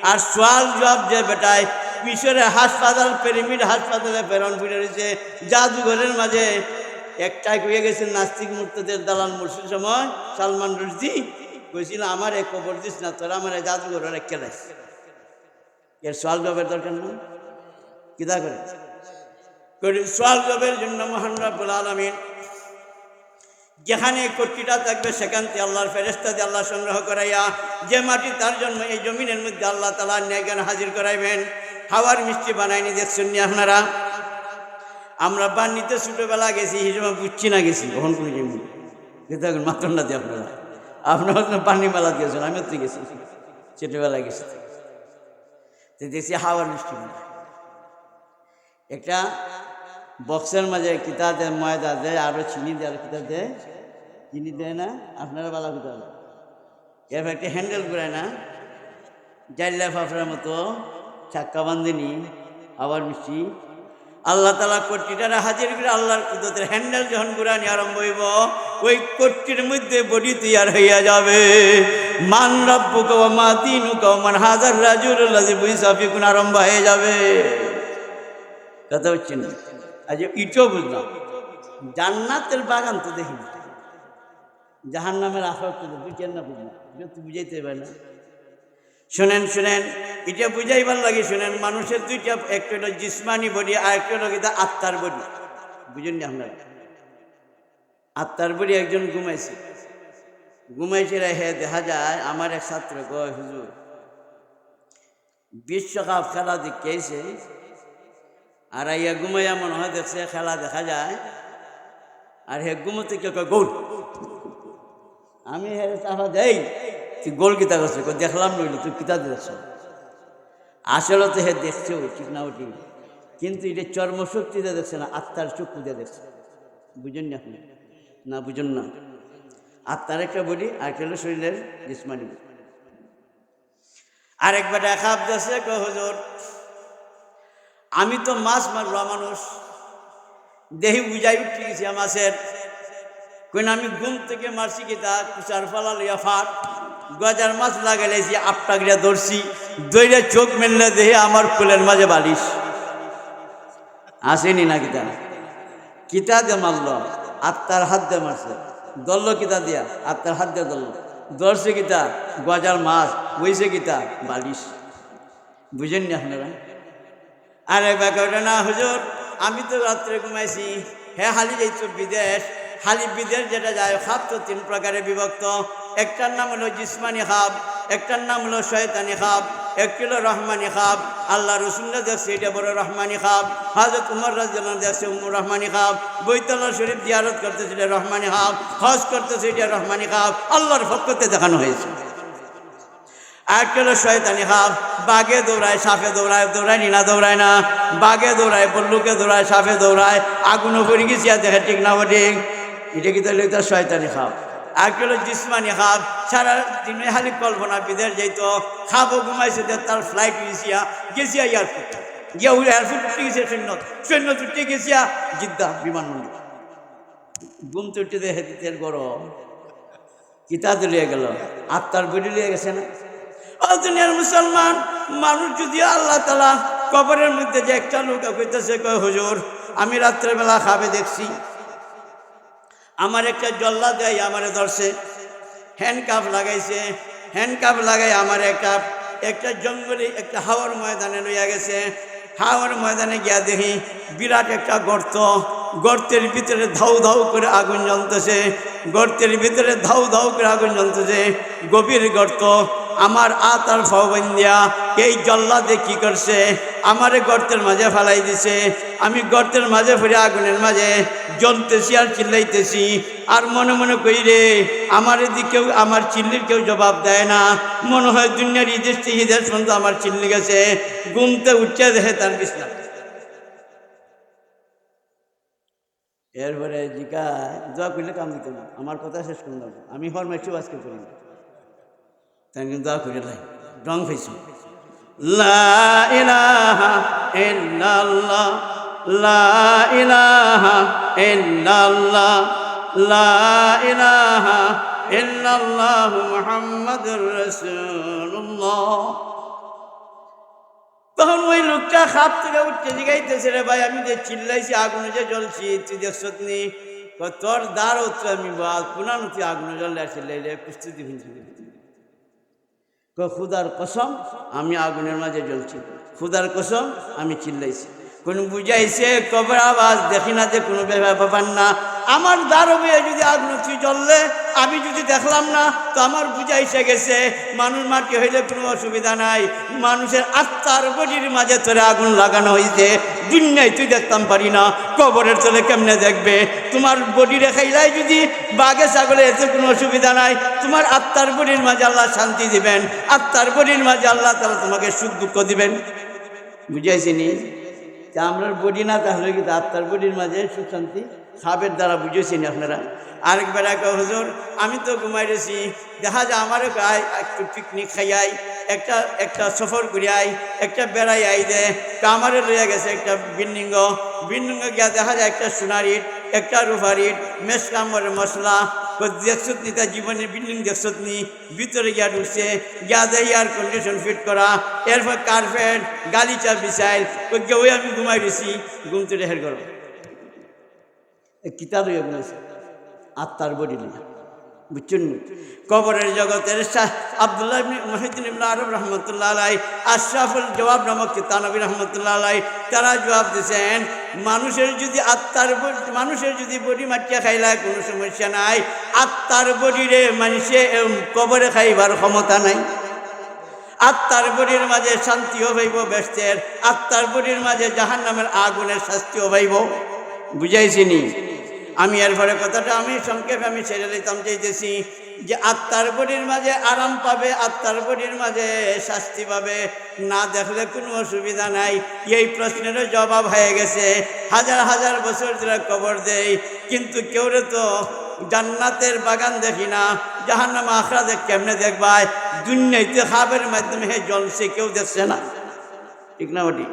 [SPEAKER 1] আর সোয়াল জবাব যে বেটায় মিশরে হাসপাতাল পিরামিড হাসপাতালে প্রেরণ ফিরে রয়েছে জাদুঘরের মাঝে একটাই হয়ে গেছে নাস্তিক মুর্তদের দালাল মুর্শিদ সময় সালমান রুশদি কইছিল আমার এক কবর দিস না তোরা আমার জাদুঘর রেখে রাখ। এর সোয়াল জবাবের দরকার না, কিদা করে সোয়াল জবাবের জন্য মহান রব্বুল আলামিন যেখানে কোটিটা থাকবে সেখান থেকে আল্লাহর ফেরেশতা দিয়ে আল্লাহ সংগ্রহ করাইয়া যে মাটি তার জন্ম এই জমিনের মধ্যে আল্লাহ তাআলা ন্যায়জ্ঞান হাজির করাইবেন। হাওয়ার মিষ্টি বানায়নি দেখছেন নি আপনারা? আমরা বান্নিতে ছোটোবেলা গেছি হিসেবে বুঝছি না গেছি কখন কোনো জমি দেখুন মাত্র না দিয়ে আপনারা পানি মেলা দিয়েছেন, আমিও তো গেছি ছোটোবেলা গেছি দেখছি হাওয়ার মিষ্টি একটা বক্সের মাঝে কিতা দেয় ময়দা দেয় আরও চিনি দেয় আর কিতা দেয় চিনি দেয় না আপনারা বালা কিতা এরপর একটা হ্যান্ডেল করে না জাইল্লা ফাফড়ার মতো চাক্কা বান্ধিনি আবার মিষ্টি আল্লাহ তালা কর্তিটারা হাজির করে আল্লাহর কুদরতের হ্যান্ডেল যখন ঘুরানি আরম্ভ হইব ওই কর্তির মধ্যে বডি তৈয়ার হইয়া যাবে। মান রাব্বুকা ওয়া মা দীনুকা ওয়া মান হাযার রাজুলুল্লাযী বুইসা ফিকুম আরম্ভ হয়ে যাবে। কথা হচ্ছে না? আজ ইটও বুঝলাম জান্নাতের বাগান তো দেখি জাহান্নামের আখড়া তো বুঝেন না, বুঝলাম তো বুঝাইতে পারে না। শোনেন শোনেন এটা বুঝাইবার লাগে শোনেন, মানুষের দুইটা একটা হলো জিসমানি বডি আর একটা হলো কিন্তু আত্মার বডি। বুঝেন না আপনারা? আত্মার বডি একজন ঘুমাইছে হে দেখা যায় আমার এক ছাত্র কয় হুজুর বিশ্বকাপ খেলা দেখেছে আর ইয়া ঘুমাইয়া মনে হয় দেখছে খেলা দেখা যায় আর হে ঘুমোতে কেউ কয় গোল। আমি হে চাপা দেই তুই গোল কিতা করছে দেখলাম নইলি তুই কিতা দেখছ। আসলে তো হে দেখছে ঠিক না ওটি, কিন্তু এটা চর্মশক্তিতে দেখছে না আত্মার চক্ষু দিয়ে দেখছে। বুঝেন না আপনি? না বুঝুন না। আত্মার একটা বডি আর একটা হলো শরীরের জিসমানি। আরেকবার খাপ দেখছে কয় হুজুর আমি তো মাছ মারলো মানুষ দেহি বুঝাই উঠে গেছি মাছের কইনা আমি ঘুম থেকে মারছি কি তা কুচার ফালা লইয়া ফাট গজার মাছ লাগাইছি আপটা গিয়া ধরছি দইরে চোখ মেললে দেহে আমার ফুলের মাঝে বালিশ আসেনি না কিতা কিতা দিয়ে মারল আত্মার হাত দিয়ে মারছে ধরল কিতা দিয়া আত্মার হাত দিয়ে ধরল ধরছে কিতা গজার মাছ বইছে কিতা বালিশ। বুঝেন না আপনারা? আরে ব্যাপারটা না হুজুর আমি তো রাত্রে ঘুমাইছি হ্যাঁ হালি যাইতো বিদেশ হালি বিদেশ যেটা যায় খাপ তো 3 প্রকারে বিভক্ত। একটার নাম হলো জিসমানি খাপ, একটার নাম হলো শয়তানি খাপ, একটি হলো রহমানি খাপ। আল্লাহ রসুল্লাহ দেখছে এটা বড় রহমানি খাপ, হযরত উমর রাদিয়াল্লাহু আনহু দেখছে রহমানি খাপ, বাইতুল্লাহ শরীফ জিয়ারত করতেছিল রহমানি খাপ, হজ করতেছে এটা রহমানি খাপ, আল্লাহর পক্ষ থেকে দেখানো হয়েছে। আর হলো শয়তানি খাপ, বাঘে দৌড়ায় সাপে দৌড়ায়, দৌড়ায় নিনা দৌড়ায় না, বাঘে দৌড়ায় বল্লুকে দৌড়ায় সাপে দৌড়ায়, আগুনও পড়ে গেছি আর দেখে ঠিক না ঠিক এটা কি তাহলে তার শয়তানি খাপ। আর হলো জিসমানি খাপ, সারা দিনে খালি কল্পনা বিদেশ যাইতো খাবো ঘুমাইছে তার ফ্লাইট গেছিয়া গেছিয়া এয়ারপোর্ট গিয়া উড়ে এয়ারপোর্ট উঠতে গেছে সৈন্য উঠতে গেছিয়া জিদ্দা বিমানবন্দর ঘুমতে উঠতে দেখে দিতের গরম কিতা লিয়ে গেল আত্মার বডি লিয়ে গেছে না। দুনিয়ার মুসলমান মানুষ যদি আল্লাহ তাআলা কবরের মধ্যে যে একটা লোক কইতেছে কয় হুজুর আমি রাত্রেবেলা খাবে দেখছি আমার একটা জল্লা দেয় আমারে ধরছে হ্যান্ডকাপ লাগাইছে, হ্যান্ডকাপ লাগাই আমার একটা জঙ্গলে একটা হাওয়ার ময়দানে লইয়া গেছে। হাওয়ার ময়দানে গিয়া দেখি বিরাট একটা গর্ত, গর্তের ভিতরে ধাউ ধাউ করে আগুন জ্বলতেছে, গর্তের ভিতরে ধাউ ধাউ করে আগুন জ্বলতেছে, গভীর গর্ত। আমার আতার ফাওবান্দিয়া এই জল্লাদে কি করছে আমারে গর্তের মাঝে ফালাই দিছে। আমি গর্তের মাঝে ফিরে আগুনের মাঝে জ্বলতেছি আর চিল্লাইতেছি আর মনে মনে কই রে আমার এদিকেও আমার চিল্লির কেউ জবাব দেয় না, মনে হয় দুনিয়ার ঈদের থেকে ঈদের পর্যন্ত আমার চিল্লি গেছে। ঘুমতে উঠছে দেখে তার বিছনা। এরপরে জিকায় দোয়া করলে কাম দিত না, আমার কথা শেষ করলাম আমি ফরমাইছি আজকে করি না তাই কিন্তু দোয়া করে লাই রং ফেছি লা ইলাহা ইল্লাল্লাহ লা ইলাহা ইল্লাল্লাহ লা ইলাহা ইল্লাল্লাহু মুহাম্মাদুর রাসূলুল্লাহ। তখন ওই লোকটা খাপ থেকে উঠতে জিগাইতেছে, রে ভাই আমি যে চিল্লাইছি আগুনে যে জ্বলছি তুই দেখছত নি? তোর দ্বার হচ্ছে আমি পুনান তুই আগুনে জ্বলে চিল্লাইলে প্রস্তুতি হয়েছি। খুদার কসম আমি আগুনের মাঝে জ্বলছি, খুদার কসম আমি চিল্লাইছি। কোন বুঝাইছে কবর আওয়াজ দেখি না যে কোনো ব্যাপার না। আমার দ্বারও যদি আগুন তুই জ্বললে আমি যদি দেখলাম না তো আমার বুঝাইছে গেছে মানুষ মাটি হইলে কোনো অসুবিধা নাই, মানুষের আত্মার বডির মাঝে তোরে আগুন লাগানো হয়েছে। দুনিয়ায় তুই দেখতাম পারি না, কবরের তলে কেমনে দেখবে? তোমার বডি রেখাইলাই যদি বাঘে ছাগলে এতে কোনো অসুবিধা নাই, তোমার আত্মার বডির মাঝে আল্লাহ শান্তি দিবেন, আত্মার বডির মাঝে আল্লাহ তাআলা তোমাকে সুখ দুঃখ দিবেন। বুঝাইছি নি? আমরা বডি না তাহলে কিন্তু আত্মার বডির মাঝে সুখ শান্তি খাবের দ্বারা বুঝেছেন আপনারা। আরেকবার একে হুজুর আমি তো ঘুমাই রয়েছি, দেখা যায় আমারও একটু পিকনিক খাইয়াই, একটা সফর করিয়াই, একটা বেড়াই আই দে আমারে লইয়া গেছে একটা বিল্ডিং গিয়া দেখা যায় একটা সোনার ইট, একটা রুফার ইট, মেসকামরের মশলা দেখছত নি, তার জীবনের বিল্ডিং দেখছত নি। ভিতরে গিয়া ঢুকছে, গিয়া দেয় এয়ার কন্ডিশন ফিট করা, এরপর কার্পেট গালিচা বিছাইল, ওই আমি ঘুমাই রয়েছি, ঘুম তো রেহের করো কিতাব হয়ে বলেছে আত্মার বডি নিয়ে। বুঝছেন? কবরের জগতের আব্দুল্লাহ ইবনে মুহিদ্দিন ইবনে আরব রহমতুল্লাহ আলাইহি আশরাফুল জবাব নামক কিতানবী রহমতুল্লাহ আলাইহি তারা জবাব দিয়েছেন, মানুষের যদি বডি মাটিয়া খাইলায় কোনো সমস্যা নাই, আত্মার বডিরে মানুষে কবরে খাইবার ক্ষমতা নাই। আত্মার বডির মাঝে শান্তিও পাইব বেহেশতের, আত্মার বডির মাঝে জাহান্নামের আগুনের শাস্তিও পাইব। বুঝাইছিনি? আমি এরপরে কথাটা আমি সংক্ষেপে আমি ছেড়ে দিতাম চাইতেছি যে আত্মার বডির মাঝে আরাম পাবে, আত্মার বডির মাঝে শাস্তি পাবে, না দেখলে কোনো অসুবিধা নাই। এই প্রশ্নেরও জবাব হয়ে গেছে। হাজার হাজার বছর ধরে কবর দেই, কিন্তু কেউরে তো জান্নাতের বাগান দেখি না, জাহান্নাম আখরাতে কেমনে দেখবায়? দুনিয়াতে খাবের মাধ্যমে জ্বলছে, কেউ দেখছে না। ঠিক না বটি?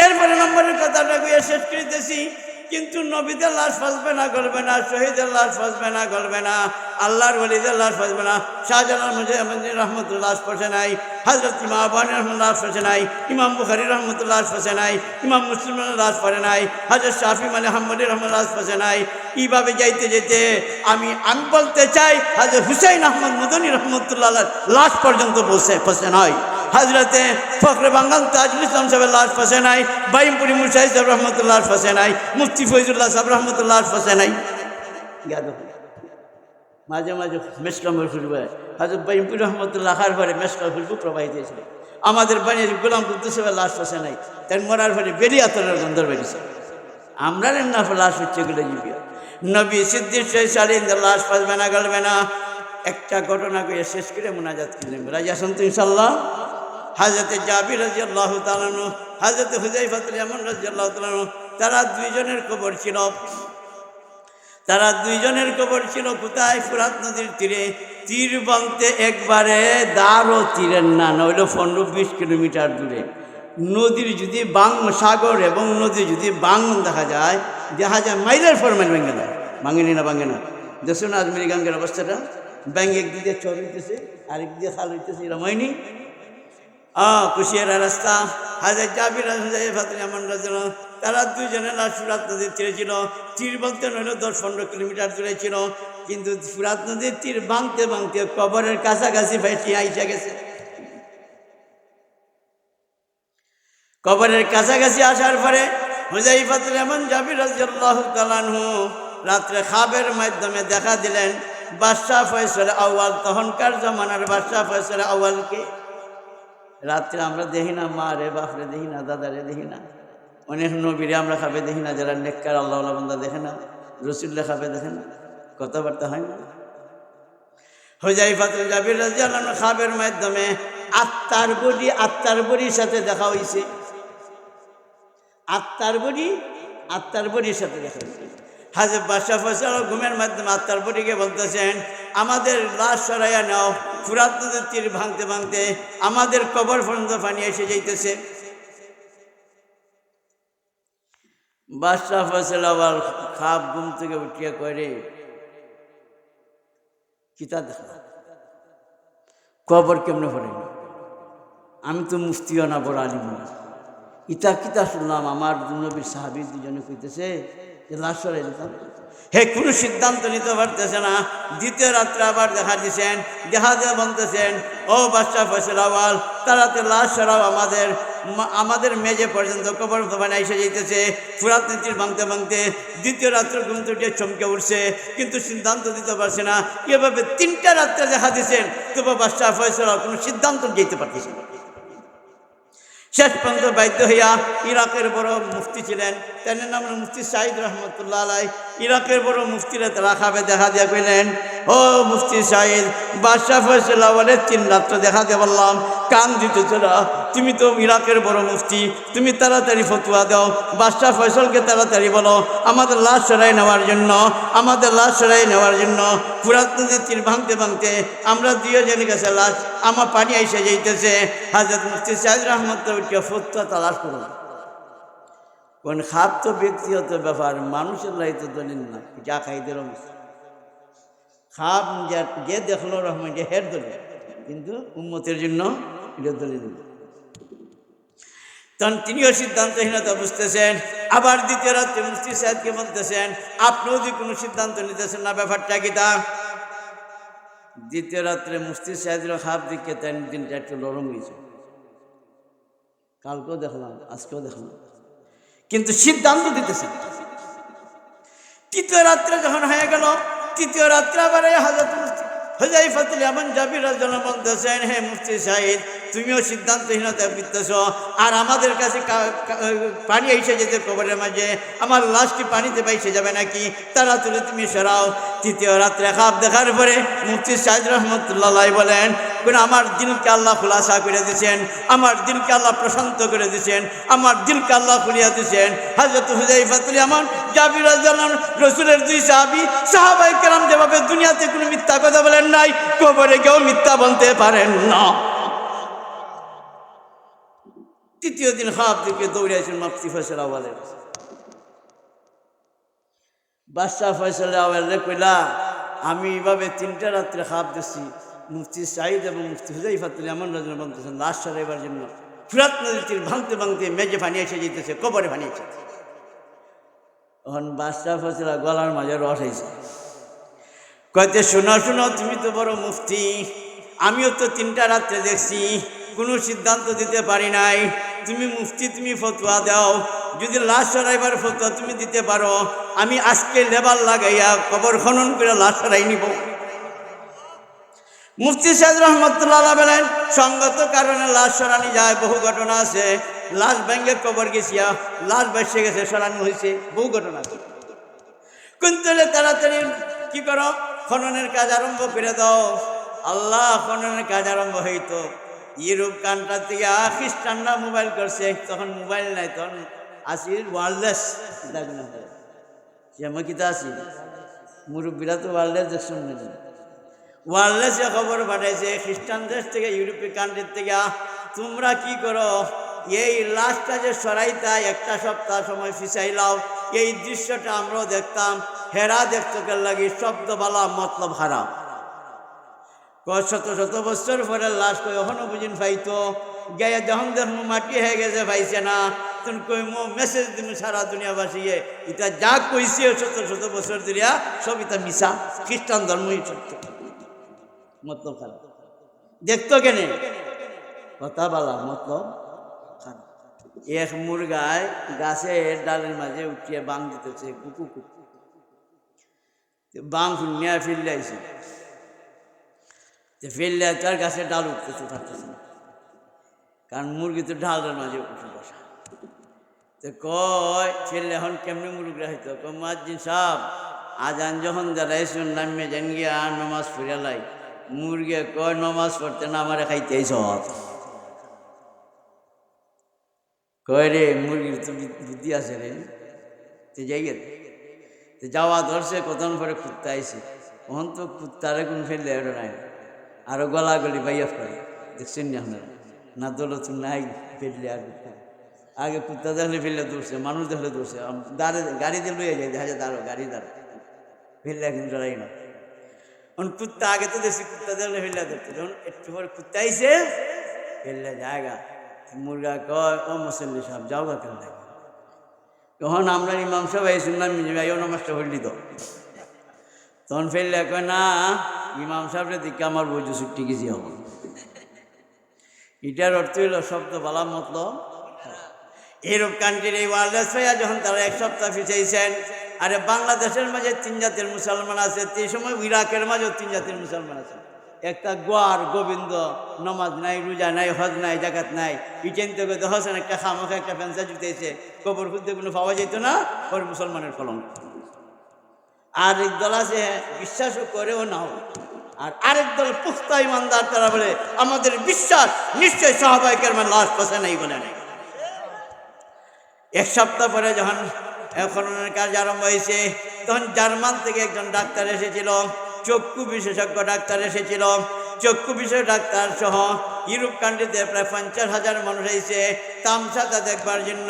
[SPEAKER 1] এরপরে নম্বরের কথাটা গুয়ে শেষ করিতেছি। কিন্তু নবীদের লাশ ফাঁসবে না, গলবে না, শহীদের লাশ ফাঁসবে না, গলবে না, আল্লাহর ওলিদের লাশ ফাঁসবে না। শাহজালাল মুজাহিদ রহমতুল্লাহ লাশ ফাঁসে নাই, হযরত ইমাম আবু রহমতুল্লাহ লাশ ফাঁসে নাই, ইমাম বুখারী রহমতুল্লাহ লাশ ফাঁসে নাই, ইমাম মুসলিমের লাশ ফাঁসে নাই, হযরত শাফি মালিক হাম্মদি রহমতুল্লাহ লাশ ফাঁসে নাই। এইভাবে যাইতে যেতে আমি বলতে চাই হযরত হুসাইন আহমদ মদনী রহমতুল্লাহ লাশ পর্যন্ত ফাঁসে নয়, হজরতে ফখরে বাঙ্গাল তাজুল ইসলাম সাহেবের লাশ ফাঁসে নাই, বাইমপুরি মুশাহিদ সাহেব রহমতুল্লাহ ফাঁসে নাই, মুফতি ফৈজুল্লাহ সাহেব রহমতুল্লাহ ফাঁসে নাই। মাঝে মাঝে মেসকামের খুলব, হজরত বাইমপুরি রহমতুল্লাহ আখার পরে মেসকামের খুলবু প্রবাহিত হয়েছিল। আমাদের বানিয়ে গোলাম কুদ্দুস সাহেবের লাশ ফাঁসে নাই, তাই মরার পরে বেরিয়ে আতরের গন্ধর বেরিয়েছে। আমরা না লাশ হচ্ছে এগুলো জিবিয়া নবী সিদ্দিক শহীদ সালিনদের লাশ ফাঁসবে না, গলবে না। একটা ঘটনা করে শেষ করে মুনাজাত করলেন, রাজি আছেন তো ইনশাল্লাহ? হযরত জাবির রাদিয়াল্লাহু তাআলা আনহু, হযরত হুযায়ফাতুল ইয়ামান রাদিয়াল্লাহু তাআলা আনহু, তারা দুইজনের কবর ছিল। কোথায়? ফুরাত নদীর তীরে। তীর বলতে একবারে দাঁড়ও তীরের না, নইল 15-20 কিলোমিটার দূরে। নদীর যদি সাগর এবং নদী যদি দেখা যায় মাইলের পর মাইল ভেঙে যায়। ভাঙে না দেখুন আজমিরি গাঙ্গের অবস্থাটা, ব্যাঙ্গ একদিকে চর হইতেছে, আরেক দিকে খাল হইতেছে, এরম হয়নি? কুশিয়ারা রাস্তা। হযরত জাবির হুযায়ফাতুল ইয়ামান রাদিয়াল্লাহু তারা দুইজনে লাশ ফুরাত নদীর তীরে ছিল। তীর বলতে নইল 10-15 কিলোমিটার দূরে ছিল, কিন্তু ফুরাত নদীর তীর ভাঙতে কবরের কাছাকাছি ফেসে আইসা গেছে। কবরের কাছাকাছি আসার পরে হুযায়ফাতুল ইয়ামান জাবির রাদিয়াল্লাহু তাআলা আনহু রাত্রে খাবের মাধ্যমে দেখা দিলেন বাদশাহ ফয়সাল আউয়াল, তখনকার জমানার বাদশাহ ফয়সাল আউয়ালকে। রাত্রে আমরা দেখি না, মা রে বাপ রে দেখি না, দাদা রে দেখি না, অনেক নবীরে আমরা খাবে দেখি না, যারা নেককার আল্লাহ বান্দা দেখে না, রসুল্লাহ খাবে দেখে না, কথাবার্তা হয় না। হুযায়ফাতুল জাবির রাদিয়াল্লাহু আনহু খাবের মাধ্যমে আত্মার বডির সাথে দেখা হয়েছে। আত্মার বডির সাথে দেখা হয়েছে। হযরত বাদশাহ ফয়সাল ঘুমের মাধ্যমে আত্মার বডিকে বলতেছেন, আমাদের লাশ সরাইয়া নাও, ফুরাত নদীর তীর ভাঙতে আমাদের কবর পর্যন্ত পানি এসে যাইতেছে। বাদশাহ ফয়সাল আবার খাব ঘুম থেকে উঠিয়া করে কিতা দেখলাম কবর কেমনে পড়ে আমি তো মুফতিও না বড় আলিম না ইতা কিতা শুনলাম আমার নবীর সাহাবী দুজনে কইতেছে যে লাশ সরাই দিতাম হে কোনো সিদ্ধান্ত নিতে পারতেছে না দ্বিতীয় রাত্রে আবার দেখা দিয়েছেন দেখা দিয়ে বলতেছেন ও বাদশাহ ফয়সাল আওয়াল তাড়াতাড়ি লাশ সরাও আমাদের মেজে পর্যন্ত কবর দোকানে এসে যেতেছে ফুরাত নীতির ভাঙতে ভাঙতে দ্বিতীয় রাত্রে ঘুম থেকে চমকে উঠছে কিন্তু সিদ্ধান্ত দিতে পারছে না এভাবে 3টা রাত্রে দেখা দিয়েছেন তবু বাদশাহ ফয়সাল কোনো সিদ্ধান্ত দিতে পারতেছে না শেষ পর্যন্ত বাধ্য হইয়া ইরাকের বড় মুফতি ছিলেন তার নাম মুফতি সাঈদ রহমতুল্লাহ আলাই ইরাকের বড় মুফতিরা তারা খাবে দেখা দিয়া কইলেন ও মুফতি সাঈদ বাদশাহ ফয়সাল আওয়ালের 3 রাত্র দেখা দিয়ে বললাম কান দিতেছ না তুমি তো ইরাকের বড় মুফতি তুমি তাড়াতাড়ি ফতোয়া দাও বাদশাহ ফয়সালকে তাড়াতাড়ি বলো আমাদের লাশ সরাই নেওয়ার জন্য ফুরাত নদীর তীর ভাঙতে ভাঙতে আমরা দুজনে গেছে লাশ আমার পানি এসে যাইতেছে হযরত মুফতি সাঈদ রহমতুল্লাহ ফতোয়া তালাশ করুন কোন খাপ তো ব্যক্তিগত ব্যাপার মানুষের লাই তো দলিল না যা খাইদের খাপ যে দেখলো রহমান যে হের দলিল কিন্তু উম্মতের জন্য এটা দলিল তখন তিনিও সিদ্ধান্তহীনতা বুঝতেছেন আবার দ্বিতীয় রাত্রে মুফতি সাহেবকে বলতেছেন আপনিও যদি কোনো সিদ্ধান্ত নিতেছেন না ব্যাপারটা কি তা দ্বিতীয় রাত্রে মুফতি সাহেবের খাপ দিকে 3 দিনটা একটু নরম হয়েছে কালকেও দেখলাম আজকেও দেখলাম কিন্তু সিদ্ধান্ত দিতেছেন তৃতীয় রাত্রে যখন হয়ে গেল তৃতীয় রাত্রে আবার হযরত হুযায়ফাতুল ইয়ামান জাবির রাদিয়াল্লাহু আনহু বলতেছেন হে মুফতি সাঈদ তুমিও সিদ্ধান্তহীনতায় বিত্তেছ আর আমাদের কাছে পানি এসে যেতে কবরের মাঝে আমার লাশ কি পানিতে বাইসে যাবে নাকি তাড়াতাড়ি তুমি সরাও তৃতীয় রাত্রে খাপ দেখার পরে মুফতি সাঈদ রহমতুল্লাহ আলাইহি বলেন আমার দিলকে আল্লাহ খুলাসা করে দিয়েছেন আমার দিলকে আল্লাহ প্রশান্ত করে দিয়েছেন আমার দিলকে আল্লাহ খুলিয়া দিয়েছেন হযরত হুযায়ফাতুল ইয়ামান জাবির রাদিয়াল্লাহু আনহু রাসূলের 2 সাহাবায়ে কেরাম যেভাবে দুনিয়াতে কোনো মিথ্যা কথা বলেন নাই কবরে কেউ মিথ্যা বলতে পারেন না তৃতীয় দিন খাপ দিকে দৌড়াইছেন মুফতি ফয়সাল আওয়ালের বাদশাহ ফয়সাল আওয়ালের কইলা আমি এইভাবে 3টা রাত্রে খাপ দিছি মুফতি সাঈদ এবং মুফতি হুযায়ফাতুল ইয়ামান রাদিয়াল্লাহু আনহু বলতেছেন লাশ সরাইবার জন্য ফুরাত নদীর তীর ভাঙতে ভাঙতে মেজে পানি এসে যেতেছে কবরে পানি এসে তখন বাদশাহ ফয়সাল গলার মাঝে রস হয়েছে কইতে শোনো তুমি তো বড় মুফতি আমিও তো 3টা রাত্রে দেখছি কোনো সিদ্ধান্ত দিতে পারি নাই তুমি মুফতি তুমি ফতোয়া দাও যদি লাশ সরাইবার ফতোয়া তুমি দিতে পারো আমি আজকে লেবার লাগাইয়া কবর খনন করে লাশ সরাই নিব মুফতি সাহেব রহমতুল্লাহ বলেন সঙ্গত কারণে লাশ সরানি যায় বহু ঘটনা আছে লাশ ভেঙে কবর গেছিয়া লাশ বেসে গেছে সরানো হয়েছে বহু ঘটনা আছে কিন্তু তাড়াতাড়ি কি করো খননের কাজ আরম্ভ করে দাও আল্লাহ খননের কাজ আরম্ভ হইতো ইউরোপ কান্ট্রি থেকে খ্রিস্টানরা মোবাইল করছে তখন মোবাইল নাই তখন আসির ওয়ারলেস যেমন কিতা আসি মুরব্বীরা তো ওয়ারলেস দেখছেন ওয়ারলেসে খবর পাঠাইছে খ্রিস্টান দেশ থেকে ইউরোপীয় কান্ট্রির থেকে তোমরা কি করো এই লাশটা যে সরাইতা 1টা সপ্তাহ সময় ফিসাইলাও এই দৃশ্যটা আমরাও দেখতাম হেরা দেখতে লাগি শব্দবালা মতলব হারাম শত শত বছর পরে লাশ কই এখনো বুঝিন পাইতো গায়ে যখন দেখুন মাটি হয়ে গেছে পাইছে না তখন কই মেসেজ দিন সারা দুনিয়াবাসীকে এটা যা কইছে শত শত বছর ধরিয়া সব এটা মিশা খ্রিস্টান ধর্মই সত্য মতলব খারাপ দেখতো কেনে কথা বলা মতলব খারাপ এক মুরগায় গাছের ডালের মাঝে উঠিয়ে বাং দিতেছে কুকু কুকু বাং শুনিয়া ফিরলে আইছে ফেললে তার গাছের ডাল উঠতেছে পারতেছে না কারণ মুরগি তো ডালের মাঝে উঠে বসা তো কয় ফেললে এখন কেমনি মুরগি হইতো মুয়াজ্জিন সাহেব আজান যখন দাঁড়াইছুন নামে যান গিয়া নমাজ ফিরালাই মুরগি কয় নমাজ পড়তে না আমারে খাইতেই সব কয় রে মুরগির তো বুদ্ধি আছে রে তো যাই গে তো যাওয়া ধরছে কতক্ষণ পরে কুত্তা আইছে তখন তো কুত্তারে কোন ফেললে এটা নাই আরো গলাগলি বাইয়াফ করে দেখছেন না আপনারা না দৌড় তো নাই ফেললে আর আগে কুত্তা দেখলে ফেললে দৌড়ছে মানুষ দেখলে দৌড়ছে গাড়ি দিয়ে লইয়া যায় দেখা যায় দাঁড়ো গাড়ি দাঁড়ো ফেললে এখন জড়াই না কুত্তা আগে তো দেশি কুত্তা দিলে ফেলে ধরতো, যখন একটু পরে কুত্তা আইসে ফেললে জায়গা মুরগা কয় ও মুসল্লি সাহেব যাও গা কেন লাগে। তখন আমরা ইমাম সাহেব আইসুন না মিজাইও নমাজটা হইলি তো, তখন ফেললে কয় না ইমাম সাহেবের দিকে আমার বইজু ছুটি গেছি হব। এটার অর্থ হইল শব্দ বলা মতলব ইউরোপ কান্ট্রির এই ওয়ার্ল্ডেস ভাইয়া যখন তারা এক সপ্তাহ পিছাইছেন, আরে বাংলাদেশের মাঝে 3 জাতির মুসলমান আছে, এই সময় ইরাকের মাঝেও 3 জাতির মুসলমান আছে। একটা গোয়ার গোবিন্দ, নমাজ নাই, রোজা নাই, হজ নাই, জাকাত নাই, ইটেন থেকে হসেন একটা খামাখা একটা ফ্যান্সা জুতেছে, কবর খুঁজতে কোনো পাওয়া যেত না, ওর মুসলমানের কলঙ্ক। আর এক দল আছে বিশ্বাসও করেও নাও, আর আরেক দল পুস্তা ইমানদার, তারা বলে আমাদের বিশ্বাস নিশ্চয় সাহাবায়ে কেরামের লাশ পচে নাই বলে নাই। এক সপ্তাহ পরে যখন খননের কাজ আরম্ভ হয়েছে, তখন জার্মান থেকে একজন ডাক্তার এসেছিল, চক্ষু বিশেষজ্ঞ ডাক্তার এসেছিল। চক্ষু বিশেষ ডাক্তার সহ ইউরোপ কান্ট্রিতে প্রায় 50,000 মানুষ হয়েছে তামসাটা দেখবার জন্য।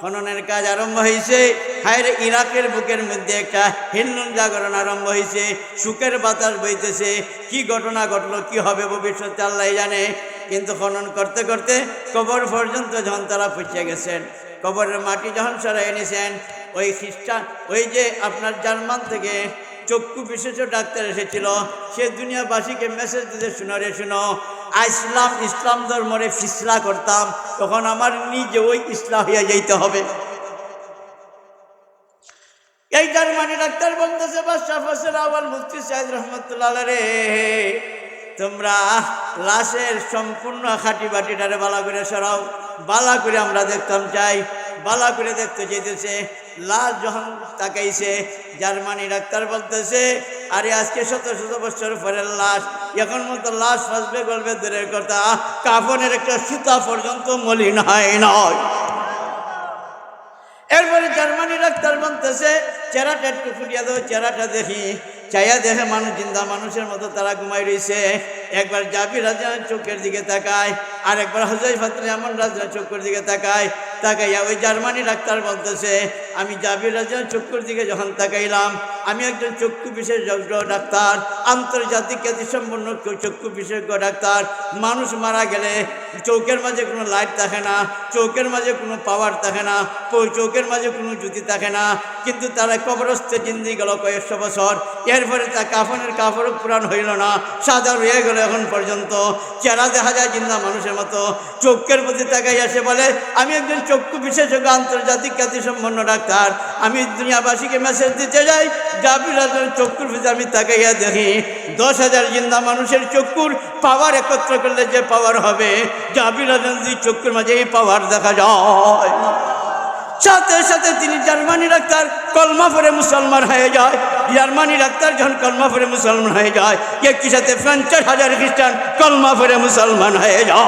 [SPEAKER 1] খননের কাজ আরম্ভ হয়েছে। হায়রে ইরাকের বুকের মধ্যে একটা হিন্দুন জাগরণ আরম্ভ হয়েছে, সুখের বাতাস বইতেছে। কি ঘটনা ঘটলো, কি হবে ভবিষ্যতে আল্লাহ জানে। কিন্তু খনন করতে করতে কবর পর্যন্ত যখন তারা পৌঁছে গেছেন, কবরের মাটি যখন সরাই এনেছেন, ওই খ্রিস্টান, ওই যে আপনার জার্মান থেকে চক্ষু বিশেষ ডাক্তার এসেছিল, সে দুনিয়াবাসীকে মেসেজ দিতে শুনো ইসলাম ধর্মরে ফিসলা করতাম, তখন আমার নিজে ওই ইসলাম হইয়া যাইতে হবে। এই জার্মানি ডাক্তার বলতেছে বাদশাহ ফজল আউয়াল মুফতি সাইদ রহমতুল্লাহ রে, তোমরা লাশের সম্পূর্ণ খাঁটি বাটিটারে বালা করে সরাও, বালা করে আমরা দেখতাম চাই। বালা করে দেখতে চাইতেছে, লাশ যখন তাকাইছে, জার্মানি ডাক্তার বলতেছে আরে আজকে 100 বছর পরের লাশ, এখন মতো লাশ ফাঁসবে গলবে দূরের কথা, কাফনের একটা সুতা পর্যন্ত মলিন হয় নয়। এরপরে জার্মানি ডাক্তার বলতেছে চেহারাটা একটু ফুটিয়ে দাও, চেহারাটা দেখি। চাইয়া দেখে মানুষ, জিন্দা মানুষের মতো তারা ঘুমাই রয়েছে। একবার জাবির রাজার চোখের দিকে তাকায়, আর একবার হুযায়ফা এমন রাজার চোখের দিকে তাকাইয়া ওই জার্মানি ডাক্তার বলতেছে আমি জাবির রাজার চক্ষুর দিকে যখন তাকাইলাম, আমি একজন চক্ষু বিশেষজ্ঞ ডাক্তার, আন্তর্জাতিক খ্যাতিসম্পন্ন চক্ষু বিশেষজ্ঞ ডাক্তার। মানুষ মারা গেলে চোখের মাঝে কোনো লাইট থাকে না, চোখের মাঝে কোনো পাওয়ার থাকে না, চোখের মাঝে কোনো জ্যোতি থাকে না, কিন্তু তারা কবরস্থে জিন্দি গেল কয়েকশো বছর। এরপরে তা কাফনের কাপড় পুরান হইল না, সাদা রয়ে গেল এখন পর্যন্ত। চেহারা দেখা যায় জিন্দা মানুষের মতো। চোখের প্রতি তাকাই আসে বলে আমি একজন চক্ষু বিশেষজ্ঞ, আন্তর্জাতিক খ্যাতিসম্পন্ন ডাক্তার। আমি দুনিয়াবাসীকে মেসেজ দিতে যাই, জাবির রাজার চক্ষুর ভিতরে আমি তাকাইয়া দেখি 10,000 জিন্দা মানুষের চক্ষুর পাওয়ার একত্র করলে যে পাওয়ার হবে, জাবির রাজার চক্ষুর মাঝে এই পাওয়ার দেখা যায়। সাথে সাথে তিনি জার্মানি ডাক্তার কলমা পড়ে মুসলমান হয়ে যায়। জার্মানি ডাক্তার যখন কলমা পড়ে মুসলমান হয়ে যায়, একই সাথে 50,000 খ্রিস্টান কলমা পড়ে মুসলমান হয়ে যায়।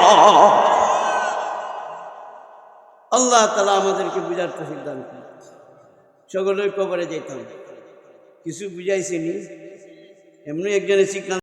[SPEAKER 1] আল্লাহ তাআলা আমাদেরকে বুঝার তৌফিক দান করুন। সকলের কবরে যেতাম, কিছু বুঝাইছিনি, এমনি একজনে শিখলাম।